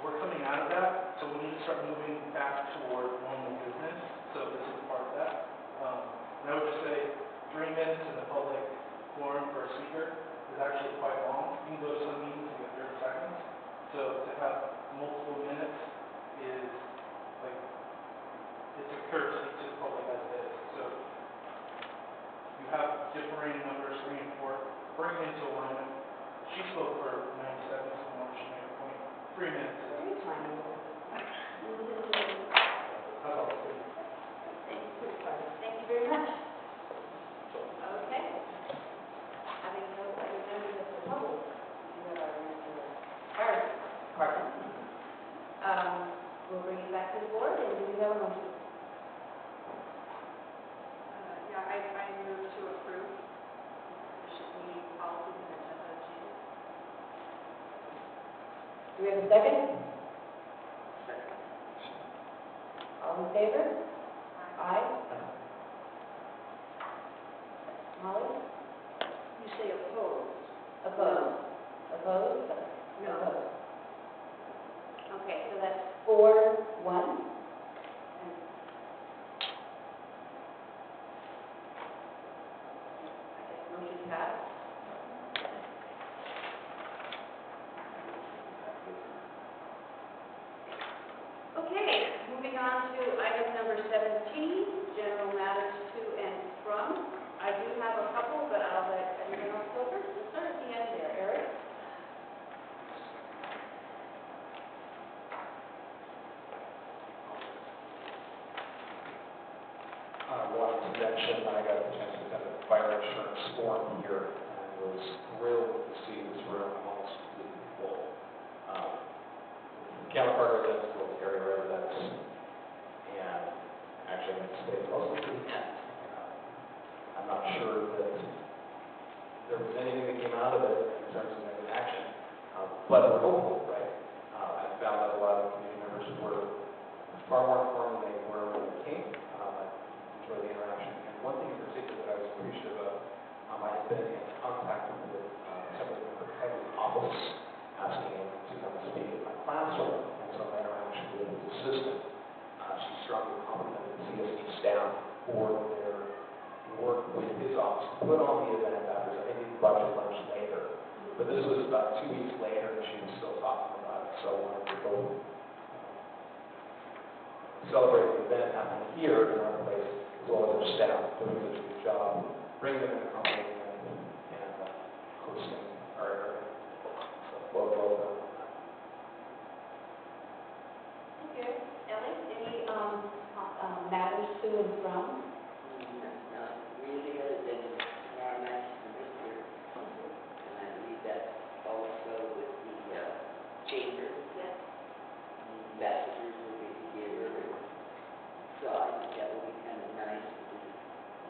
Speaker 13: We're coming out of that, so we need to start moving back toward normal business. So this is part of that. And I would just say 3 minutes in the public forum for a speaker is actually quite long. You can go to some meetings and get 30 seconds. So to have multiple minutes is like, it's a courtesy to the public as it is. So you have differing numbers, 3 and 4, bring it into alignment. She spoke for 90 seconds from what she made her point. 3 minutes.
Speaker 6: That's all. Thank you very much. Okay. Having no other We'll bring it back to the board, and do we have a motion?
Speaker 2: Yeah, I move to approve leadership meeting policies and agenda changes.
Speaker 6: Do we have a second? All in favor? Aye. Molly?
Speaker 2: You say opposed?
Speaker 6: Opposed? Opposed?
Speaker 2: No.
Speaker 6: Opposed. Okay, so that's 4-1. Motion passed. Okay, moving on to item number 17, general matters to and from. I do have a couple, but I'll let everyone else go first. We'll start at the end there. Eric?
Speaker 10: Wanted to mention, I got the chance to attend a fire insurance forum here, and was thrilled to see this room almost completely full. Counterpart residents, local area residents, and actually I stayed mostly to the end. I'm not sure that there was anything that came out of it in terms of any action, but we're hopeful, right? I found that a lot of community members were far more informed than they were when they came. The interaction. And one thing in particular that I was appreciative of, I had been in contact with several members of the office asking him to come and speak in my classroom, and so my interaction with his assistant, she strongly complimented the CSD staff for their work with his office to put on the event after, I think he budget lunch later. But this was about 2 weeks later, and she was still talking about it, so I wanted to go celebrate the event happening here in our place, as well as their staff doing such a good job, bringing them in, accommodating them, and hosting our area. So, well done.
Speaker 6: Okay. Ellie, any matters to and from?
Speaker 5: Not really, other than tomorrow night's semester. And I believe that's also with the chamber.
Speaker 6: Yes.
Speaker 5: The ambassadors will be together. So I think that will be kind of nice to do.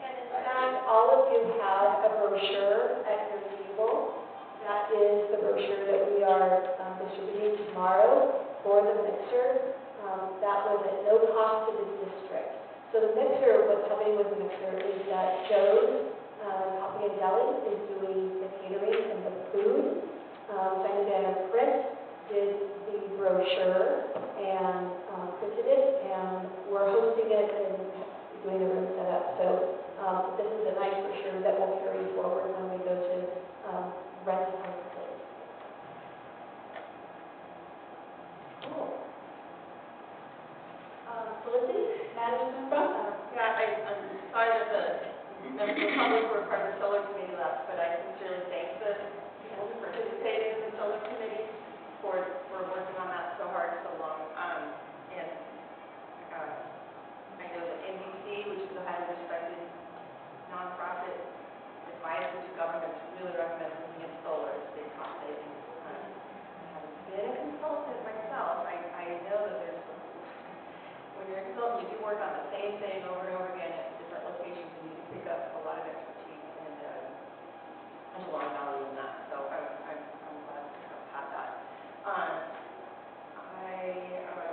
Speaker 6: And in fact, all of you have a brochure at your table. That is the brochure that we are distributing tomorrow for the mixer. That was at no cost to the district. So the mixer, what's happening with the mixer is that Joe's Coffee and Deli is doing the catering and the food. Simon Dan and Chris did the brochure and printed it, and we're hosting it and doing the room setup. So this is a nice brochure that will carry forward when we go to rent a place. Cool. Felicity, matters from?
Speaker 1: Yeah, I'm sorry that the members of the public were part of the solar committee last, but I sincerely thank the people who participated in the solar committee for working on that so hard, so long. I know that NBC, which is a highly respected nonprofit, advises governments really recommend looking at solar as a big cost savings. Having been a consultant myself, I know that there's, when you're a consultant, you do work on the same thing over and over again at different locations, and you can pick up a lot of expertise, and there's a lot of value in that. So I'm glad to have had that. I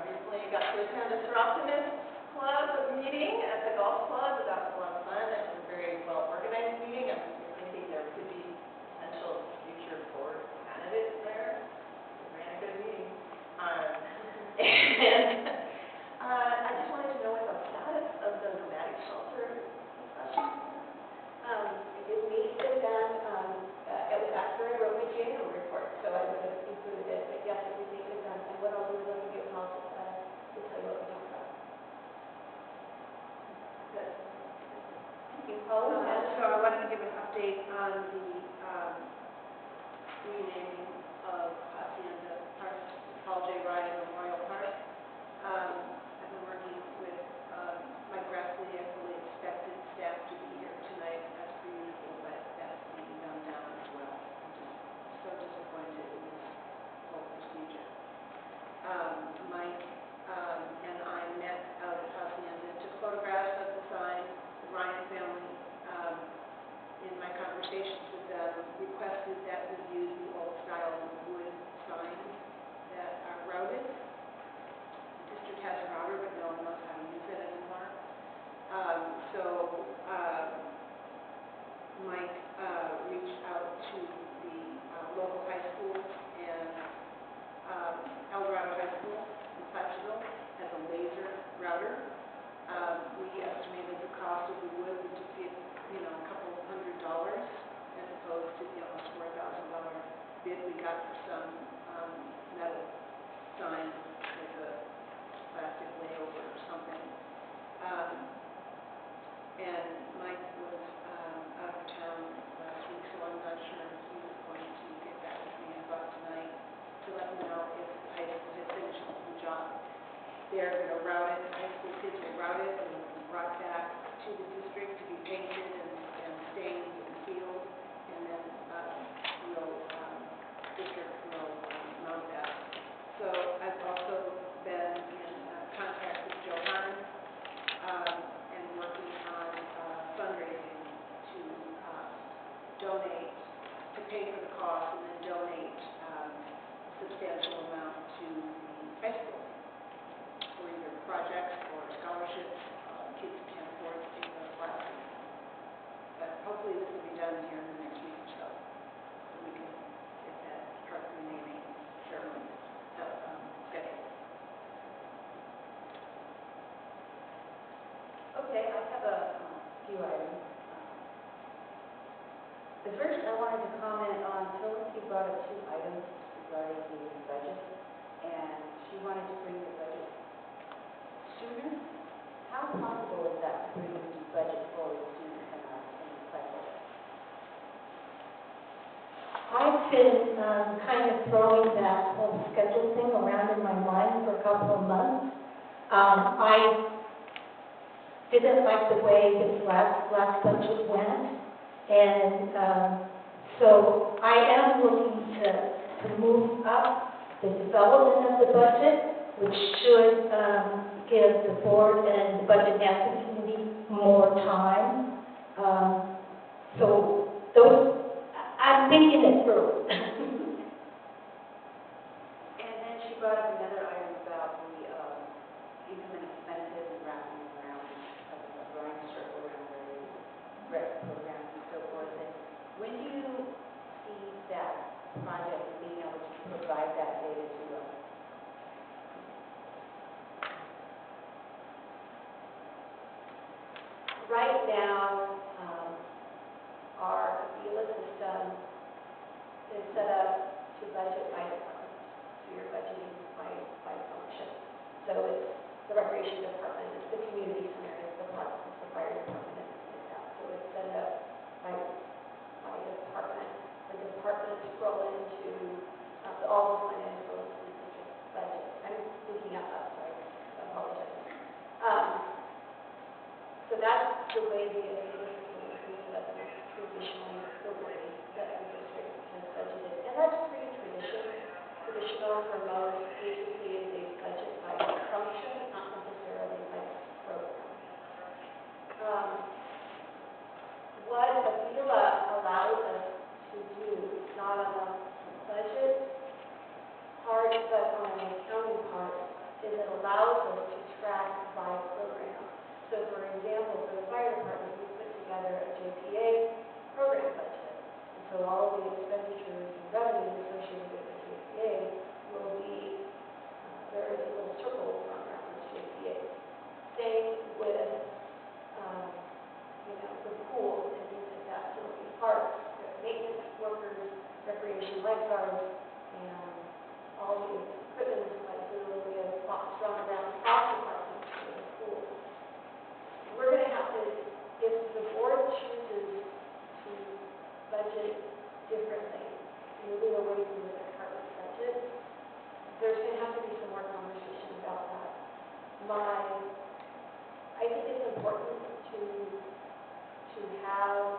Speaker 1: recently got to attend a Seroptimist Club meeting at the golf club. That was a lot of fun. It was a very well-organized meeting. I'm thinking there could be potential future board candidates there. We ran a good meeting. I just wanted to know what the status of the nomadic shelter discussion is.
Speaker 6: It did meet with them. It was after I wrote my January report, so I would have included it. But yes, it did meet with them. And what I'll do is I'll give you a call to tell you what we talked about. Good. Thank you. Paul?
Speaker 2: So I wanted to give an update on the renaming of Hacienda Park, Paul J. Ryan Memorial Park. I've been working with Mike Grassley. I fully expected staff to be here tonight as per usual, but that's being done down as well. I'm just so disappointed in this whole procedure. Mike opposed to the almost $4,000 bid we got for some metal signs with a plastic layover or something. And Mike was out of town last week, so I'm not sure if he was going to get back with me about tonight to let me know if the high school had finished the job. They're going to route it, the high school kids will route it, and it will be brought back to the district to be painted and stained and sealed, and then district will mount that. So I've also been in contact with Johan and working on fundraising to donate, to pay for the cost and then donate a substantial amount to the high school for either projects or scholarships. Kids can't afford to take those classes. But hopefully this will be done here in the next week or so, so we can get that park renaming ceremony scheduled.
Speaker 6: Okay, I have a few items. The first, I wanted to comment on, Felicity brought up 2 items regarding the budget, and she wanted to bring the budget sooner. How possible is that to bring the budget forward sooner in the cycle?
Speaker 4: I've been kind of throwing that whole schedule thing around in my mind for a couple of months. I didn't like the way this last budget went, and so I am looking to move up the development of the budget, which should give the board and the budget advocacy committee more time. So those, I'm thinking it through.
Speaker 6: And then she brought up another item about the income and expenses and wrapping around, drawing a circle around various rec programs and so forth. And when do you see that project being able to provide that data to us? Right now, our VILA system is set up to budget by department. So you're budgeting by function. So it's the recreation department, it's the community center, it's the parks, it's the fire department, and it's like that. So it's set up by department. The departments roll into all the financials in the district budget. I'm looking up that, sorry, I apologize. So that's the way the VILA system is set up traditionally, the way that the district has budgeted. And that's pretty traditional for most agencies. They budget by function, not necessarily by program. What the VILA allows us to do, not on the budget part, but on an accounting part, is it allows us to track by program. So for example, for the fire department, we put together a JPA program budget. And so all of the expenditures and revenues associated with the JPA will be, there is a little circle around this JPA. Same with, the pool and things like that. So it'll be parks, maintenance workers, recreation lifeguards, and all the equipment and supplies. So there will be a box run around all departments for the pool. We're going to have to, if the board chooses to budget differently, moving away from the department budget, there's going to have to be some more conversation about that. I think it's important to have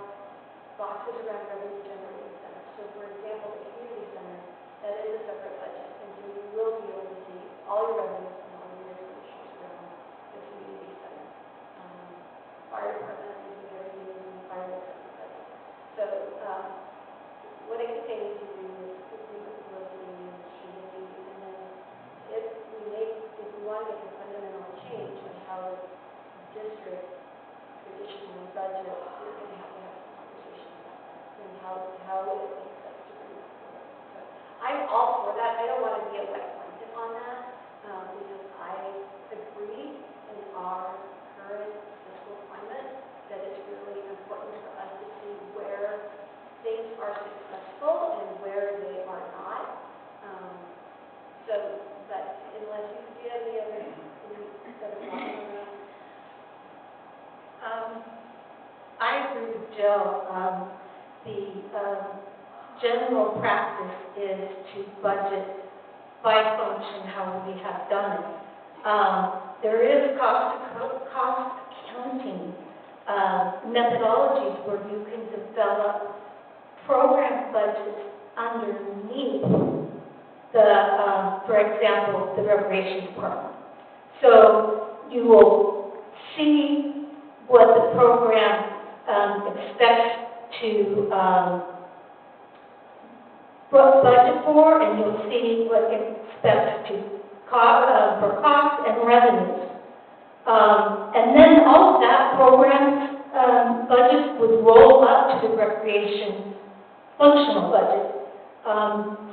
Speaker 6: boxes around revenue generating centers. So for example, the community center, that is a separate budget, and so you will be able to see all your revenues and all your expenditures around the community center. Fire department, we do everything in the fire department budget. So what I think they need to do is meet with Felicity and Shirley, and then if we want to make a fundamental change in how the district traditionally budgets, we're going to have some conversation about that and how it makes sense to bring that forward. So I'm all for that. I don't want to be a wet blanket on that because I agree in our current fiscal climate that it's really important for us to see where things are
Speaker 4: Jill, the general practice is to budget by function how we have done it. There is cost accounting methodologies where you can develop program budgets underneath for example, the recreation department. So you will see what the program expects to budget for, and you'll see what it expects to for costs and revenues. And then all of that program budget would roll up to the recreation functional budget.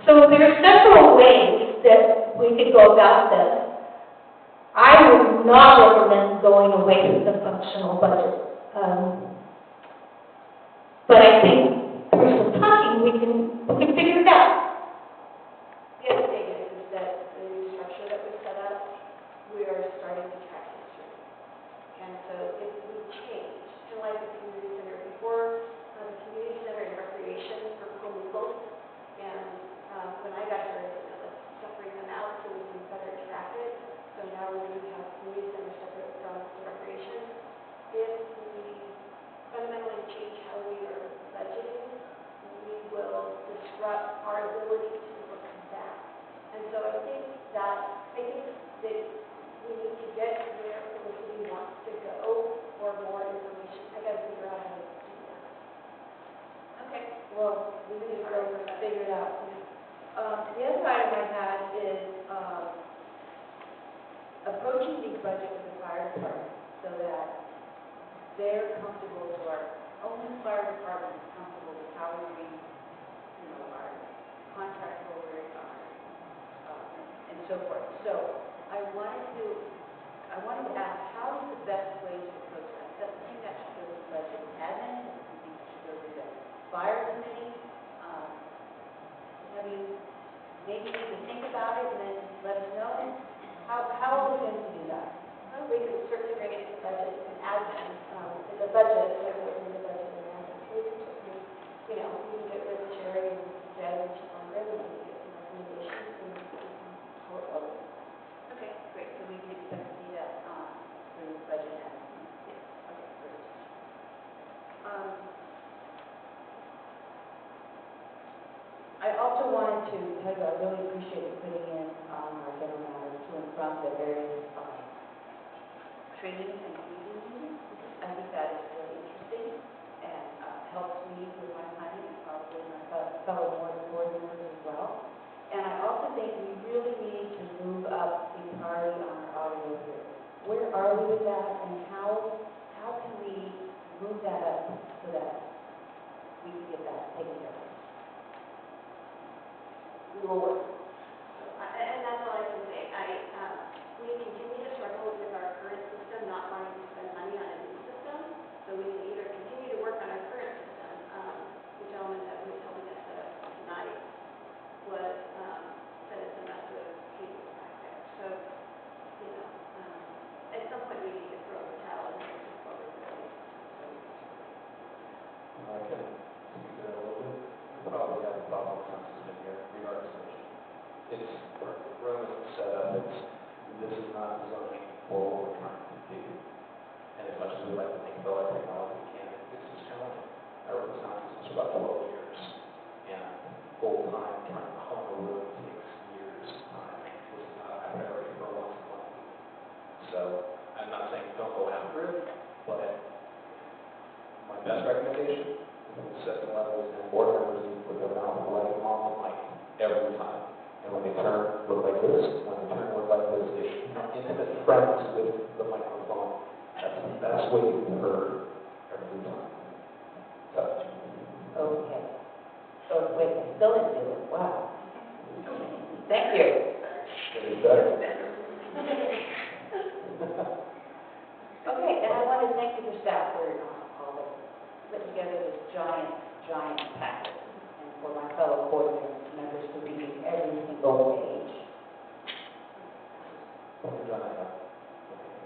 Speaker 4: So there are several ways that we could go about this. I would not recommend going away from the functional budget. But I think through some talking, we can figure it out.
Speaker 6: The other thing is that the new structure that we set up, we are starting to track history. And so if we change, to like the community center before, the community center and recreation were co-mingled. And when I got here, I said, let's separate them out so we can better track it. So now we're going to have community center separate from the recreation. If we fundamentally change how we are budgeting, we will disrupt our ability to look back. And so I think that we need to get where the city wants to go for more information. I got to figure out how to do that.
Speaker 1: Okay.
Speaker 6: Well, we need to go figure it out.
Speaker 1: The other item I had is approaching the budget with the fire department so that they're comfortable, so our own fire department is comfortable with how we, our contract holders are, and so forth. So I wanted to ask, how is the best way to approach that? Does that think that should go to the budget admin? Does it think it should go to the fire committee? Have you maybe need to think about it and then let us know? How are we going to do that?
Speaker 6: Well, we can certainly bring it to the budget and admin. The budget, so it goes in the budget and admin. We can certainly, we can get with Sherry and Jed and Chief on Grimm and we can get some recommendations and how it goes.
Speaker 1: Okay, great. So we can expect to see that through the budget admin. Yes. Okay, great. I also wanted to tell you, I really appreciate you putting in our general matters to and from the various training and meeting meetings. I think that is really interesting and helps me with my planning and probably my fellow board members as well. And I also think we really need to move up the priority on our audio here. Where are we with that, and how can we move that up so that we can get that taken care of? We will work.
Speaker 6: And that's all I can say. We continue to struggle with our current system, not wanting to spend money on a new system. So we can either continue to work on our current system. The gentleman that was helping us set up tonight was sent us a mess of cables back there. So, at some point we need to throw the towel and move forward with it.
Speaker 10: I can speak to that a little bit. We probably have a problem with our system here, regardless of its room is set up. This is not designed for what we're trying to do. And as much as we like to think about our technology, we can't. This is challenging. I wrote this on for about 12 years. And full-time trying to hone a room takes years of time. This is not a high priority for once in a while. So I'm not saying don't go after it, but my best recommendation is to set the levels and board members with their mouth right on the mic every time. And when they turn, look like this. When they turn, look like this. They should become intimate friends with the microphone. That's the best way to be heard every time. So.
Speaker 1: Okay. So wait, I still didn't do it. Wow. Thank you.
Speaker 10: It is better.
Speaker 1: Okay, and I want to thank you, the staff, for all the put together this giant packet, and for my fellow board members for reading every single page.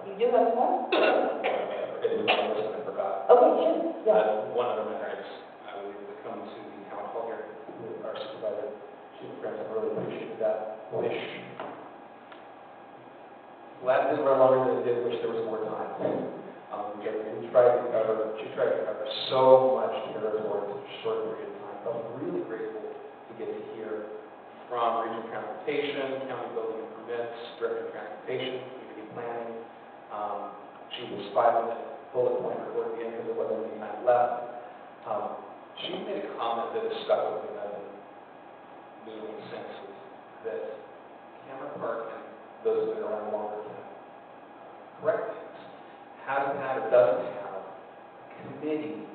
Speaker 1: You do have more?
Speaker 10: it was on my list and I forgot.
Speaker 6: Okay, sure, yeah.
Speaker 10: One other matter, I would come to the town hall here with our supervisor, Chief Grant, I really appreciate that wish. Glad it didn't run longer than it did, wish there was more time. We tried to cover, she tried to cover so much territory in a short period of time. I was really grateful to get to hear from Regional Transportation, County Building and Permits, Director of Transportation, Community Planning. She was 5-minute bullet point report at the end because there wasn't any time left. She made a comment that has stuck with me that I've been noodling since, is that Cameron Park, and those who have been around longer can correct things, hasn't had or doesn't have a committee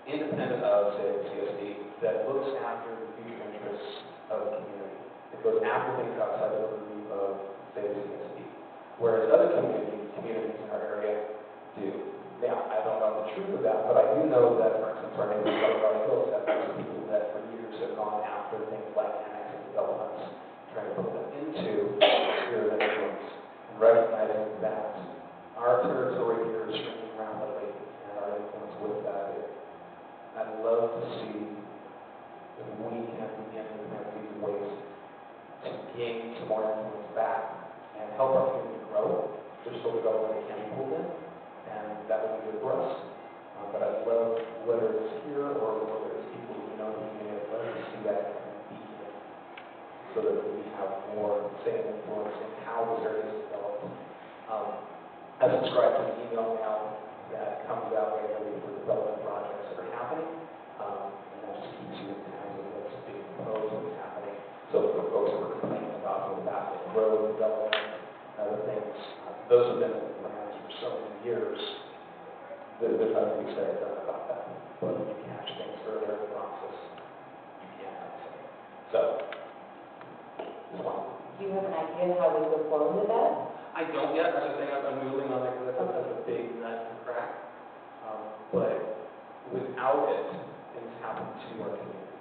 Speaker 10: independent of, say, the CSD that looks after the future interests of the community. It goes after things outside of the purview of, say, the CSD. Whereas other communities in our area do. Now, I don't know the truth of that, but I do know that, for instance, our neighbors like Rock Hills have those people that for years have gone after things like annexing developments, trying to put them into sphere of influence, and recognizing that our territory here is shrinking rapidly, and our influence with that is. I'd love to see if we can begin to find these ways to gain some more influence back and help our community grow. There's still development that can be pulled in, and that would be good for us. But I'd love, whether it's here or whether it's people who know the community, I'd love to see that kind of beacon so that we have more, say, influence in how this area is developed. I subscribe to the email now that comes out regularly for development projects that are happening, and that just keeps you in time with what's being proposed, what's happening. So for folks who are complaining about the Basket Road development, other things, those have been in the plans for so many years. There's nothing to be said or done about that. But when you catch things earlier in the process, you can't have it. So, just one.
Speaker 6: Do you have an idea how we go forward with that?
Speaker 10: I don't yet. That's the thing. I'm noodling on it because that's a big nut to crack. But without it, things happen to our community.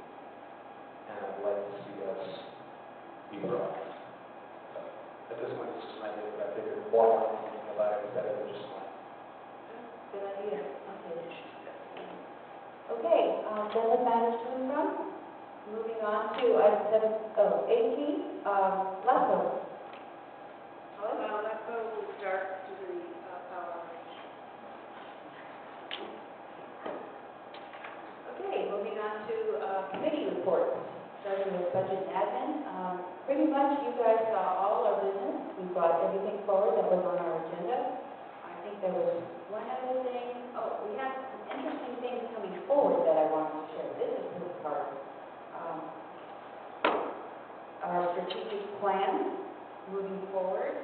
Speaker 10: And I'd like to see us be proactive. At this point, it's just an idea, but I figured more on thinking about it is better than just one.
Speaker 6: Good idea. Okay, then the matters to and from. Moving on to item 18, leftovers.
Speaker 2: Let's go with start to the power outage.
Speaker 6: Okay, moving on to committee reports, starting with budget and admin. Pretty much you guys saw all our business. We brought everything forward that was on our agenda. I think there was one other thing. Oh, we have some interesting things coming forward that I wanted to share. This is pretty hard. Our strategic plan moving forward.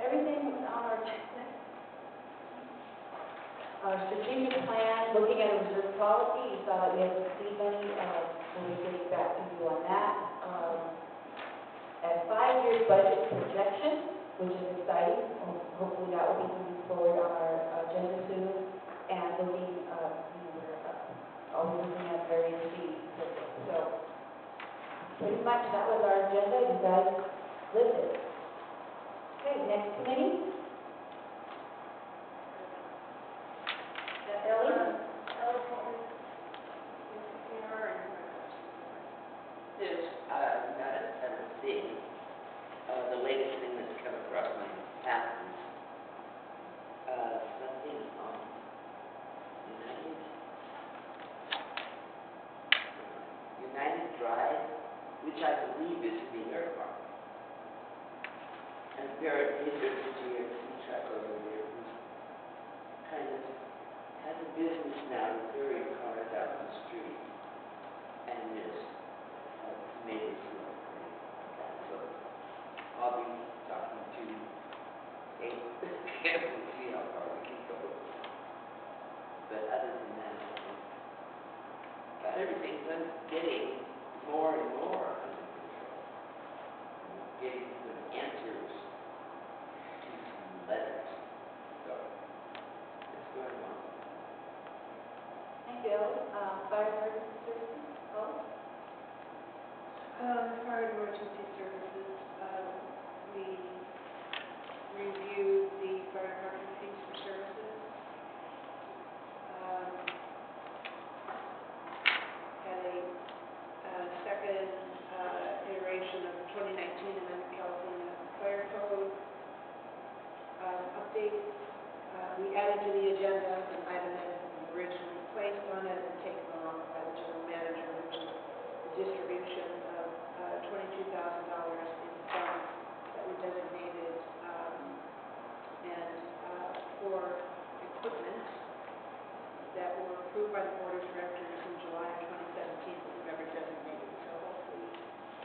Speaker 6: Everything on our strategic plan, looking at a reserve policy, you saw that we have some seed money, we'll be getting back to you on that. A 5-year budget projection, which is exciting. Hopefully that will be moving forward on our agenda soon. And looking, we're always looking at various fees. So pretty much that was our agenda. You guys lived it. Okay, next committee. Ellie?
Speaker 5: There's not a thing. The latest thing that's come across my path is something on United Drive, which I believe is the air park. And apparently there's a GMC truck over there who's kind of has a business now of ferrying cars out the street. And there's tomatoes who are great. So I'll be talking to a camp and see how far we can go. But other than that, everything's getting more and more under control. Getting some answers to some letters. So it's going well.
Speaker 6: Thank you, Ellie. Fire emergency services, oh?
Speaker 2: the fire and emergency services, we reviewed the fire department fees for services. Had a second iteration of 2019 Amendment California Fire Code update. We added to the agenda an item that had been originally placed on it and taken along by the general manager, which is the distribution of $22,000 in funds that were designated and for equipment that were approved by the Board of Directors in July of 2017, but were never designated. So hopefully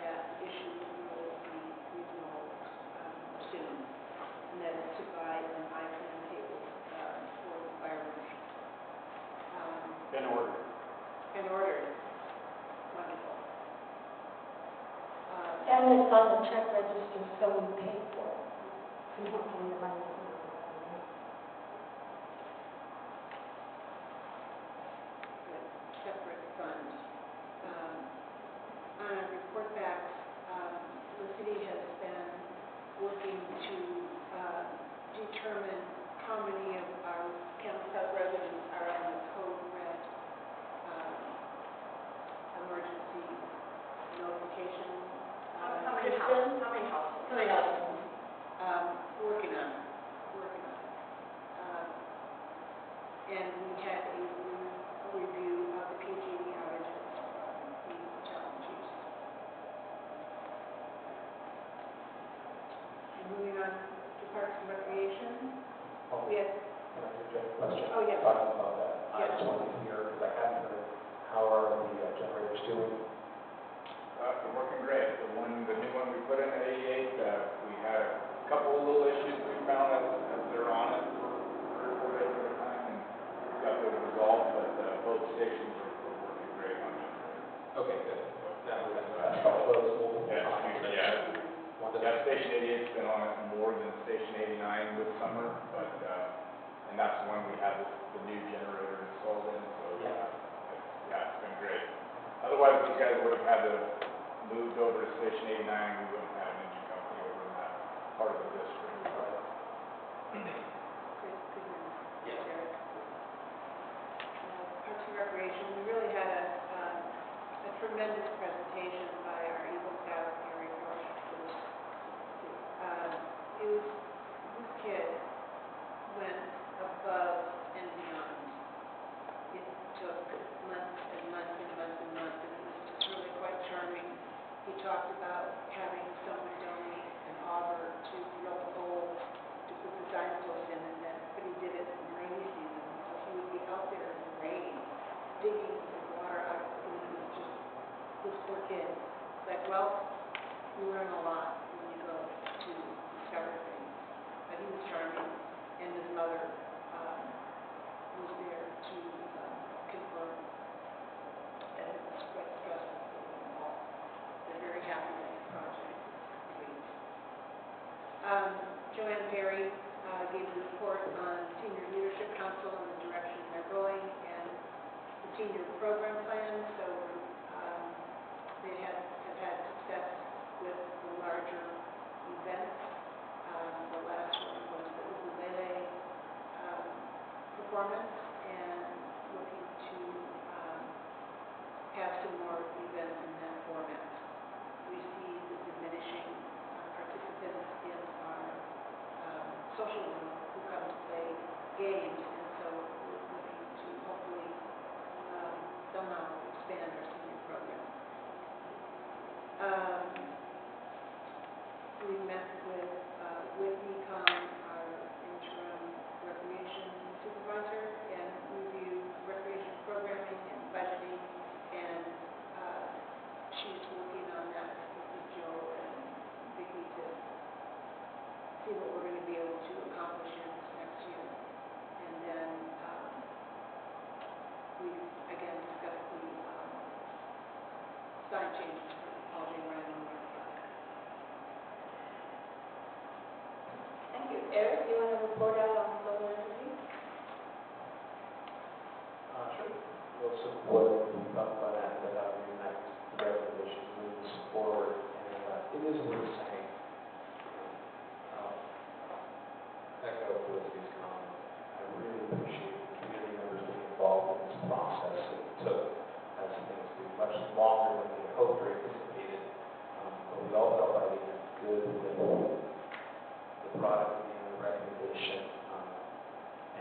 Speaker 2: that issue will be resolved soon. And that is to buy an iPlan table for the fire marshal.
Speaker 3: In order.
Speaker 2: In order. Wonderful.
Speaker 12: And it's on the check register, so we pay for it. We don't pay the money.
Speaker 2: Separate fund. On a report back, the city has been working to determine how many of our campsite residents are on the code red emergency notification.
Speaker 1: How many
Speaker 2: system.
Speaker 1: houses? How many houses?
Speaker 2: How many houses? Working on it. And we had a review of the PG&E outages, the challenges. And moving on to Parks and Recreation,
Speaker 10: Oh,
Speaker 2: we had,
Speaker 10: can I interject a question?
Speaker 2: Oh, yes.
Speaker 10: Talking about that, I
Speaker 2: Yes.
Speaker 10: just wanted to hear, because I hadn't heard, how are the generators doing?
Speaker 9: They're working great. The new one we put in at 88, we had a couple of little issues we found as they're on it for 3 or 4 days at a time, and got those resolved, but both stations are working great on it.
Speaker 10: Okay, good. Now, we got a couple of those multiple times.
Speaker 9: Yeah.
Speaker 10: One that-
Speaker 9: Yeah, Station 88's been on it more than Station 89 this summer, but, and that's the one we had the new generator installed in, so, yeah, it's been great. Otherwise, these guys would have had to moved over to Station 89, we wouldn't have an engine company over in that part of the district.
Speaker 2: good news.
Speaker 7: Yes.
Speaker 2: Eric. Parks and Recreation, we really had a tremendous presentation by our Eagle Scout, Gary Rush. This kid went above and beyond. It took months and months and months and months, and it was just really quite charming. He talked about having someone donate an auger to drill a hole to put the dinosaurs in, and then, but he did it in the rainy season, so he would be out there in the rain, digging the water out, and it was just, this poor kid. It's like, well, you learn a lot when you go to discover things. But he was charming, and his mother was there to confirm that it was quite stressful for them all. They're very happy that the project is complete. Joanne Perry gave a report on Senior Leadership Council and the direction they're going, and the senior program plan. So they have had success with the larger events. The last one was the ukulele performance, and looking to have some more events in that format. We see the diminishing participants in our social room who come to play games, and so we're looking to hopefully somehow expand our senior program. We met with Econ, our interim recreation supervisor, and reviewed recreation programming and budgeting, and she's working on that with Joe and Vicki to see what we're going to be able to accomplish in this next year. And then we again discussed the sign changes for Paul J. Ryan on North Park.
Speaker 6: Thank you. Eric, do you want to report out on local energy?
Speaker 10: Sure. We'll support the fund that, the recommendation moves forward is worth saying, um, echo Felicity's comment. I really appreciate community members being involved in this process. It took, as things did, much longer than we had hoped or anticipated. But we all felt by the end good with the product and the recommendation.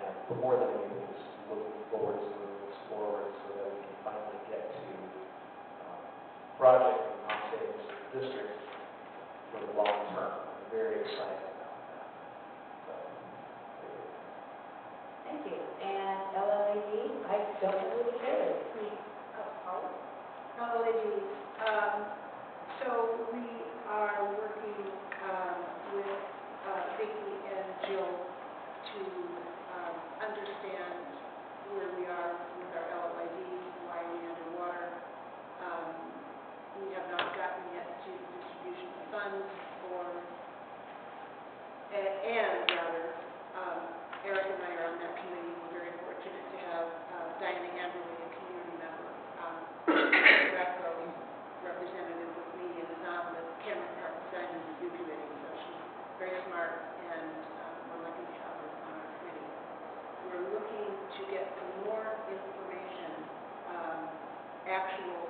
Speaker 10: And more than anything, just looking forward to moving this forward so that we can finally get to project and cost savings for the district for the long term. I'm very excited about that. So,
Speaker 6: Thank you. And LLAD, I don't know who the chair is. Holly?
Speaker 2: LLAD, so we are working with Vicki and Jill to understand where we are with our LLID, why we're underwater. We have not gotten yet to distribution of funds for, and rather, Eric and I are on that committee. We're very fortunate to have Diana Amberley, a community member, RECO representative with me, and is on the Cameron Park Design and Review Committee, so she's very smart, and we're lucky to have her on our committee. We're looking to get some more information, actual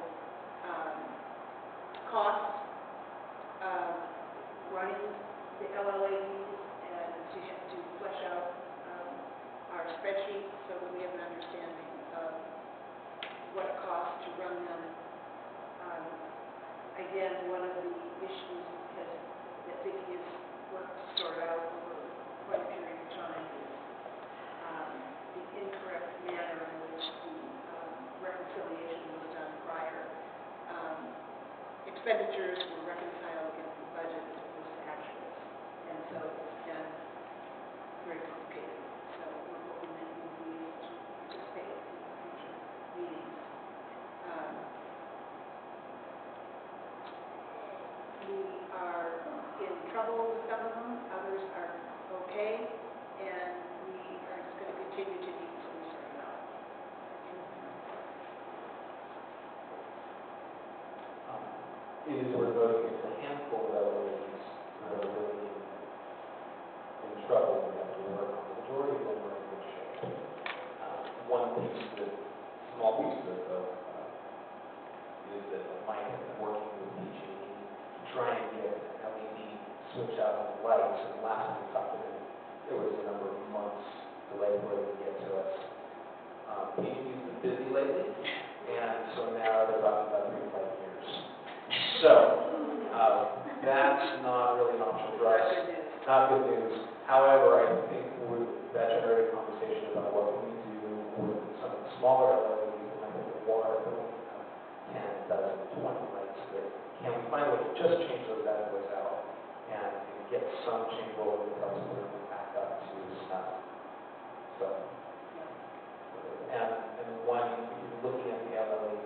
Speaker 2: costs of running the LLADs, and to flesh out our spreadsheet so that we have an understanding of what it costs to run them. Again, one of the issues that Vicki has worked to sort out over quite a period of time is the incorrect manner in which the reconciliation was done prior. Expenditures were reconciled against the budget as opposed to actuals, and so it's been very complicated. So we're hoping that you'll be able to participate in future meetings. We are in trouble with some of them, others are okay, and we are just going to continue to need to sort it out.
Speaker 10: it is worth noting it's a handful of LOAs that are really in trouble and have to work on. The majority of them are in good shape. One piece small piece is that Mike has been working with PG&E to try and get an LED switch out on the lights, and the last time we talked to him, there was a number of months delay for it to get to us. PG&E's been busy lately, and so now they're talking about 3 to 5 years. So, that's not really an option for us. Not good news. However, I think that generated a conversation about what we do with some of the smaller LEDs, and I think the water, we only have 10, dozen, 20 lights there. Can we find a way to just change those bad boys out and get some change over the parts where we back up to snuff? So, and one, if you're looking at the LED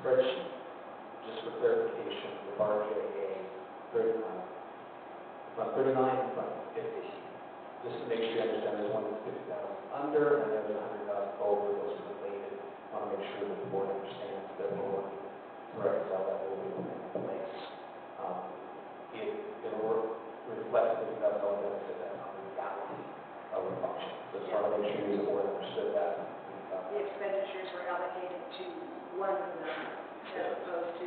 Speaker 10: spreadsheet, just for clarification, the RJA 39, from 39 from 50, just to make sure you understand, there's one that's 50,000 under, and there's 100,000 over, those are related. I want to make sure that the board understands that we're working to reconcile that will be in place. It will reflect the $50,000 benefit that's not the reality of the function. So just want to make sure the board understood that.
Speaker 2: The expenditures were allocated to one of them as opposed to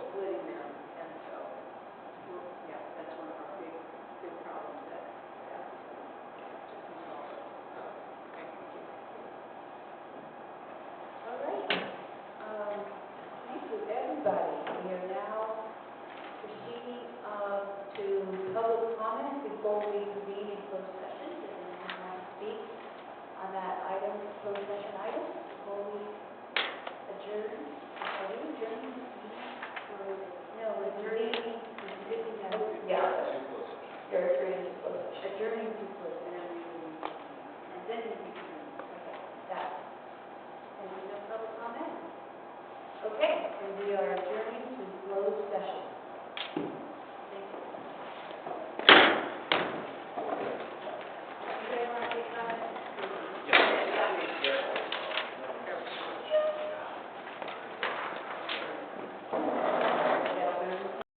Speaker 2: splitting them, and so, yeah, that's one of our big problems that we have to resolve. Okay, thank you.
Speaker 6: All right. Thank you, everybody. We are now proceeding to public comment before we convene in closed session. If anyone wants to speak on that item, closed session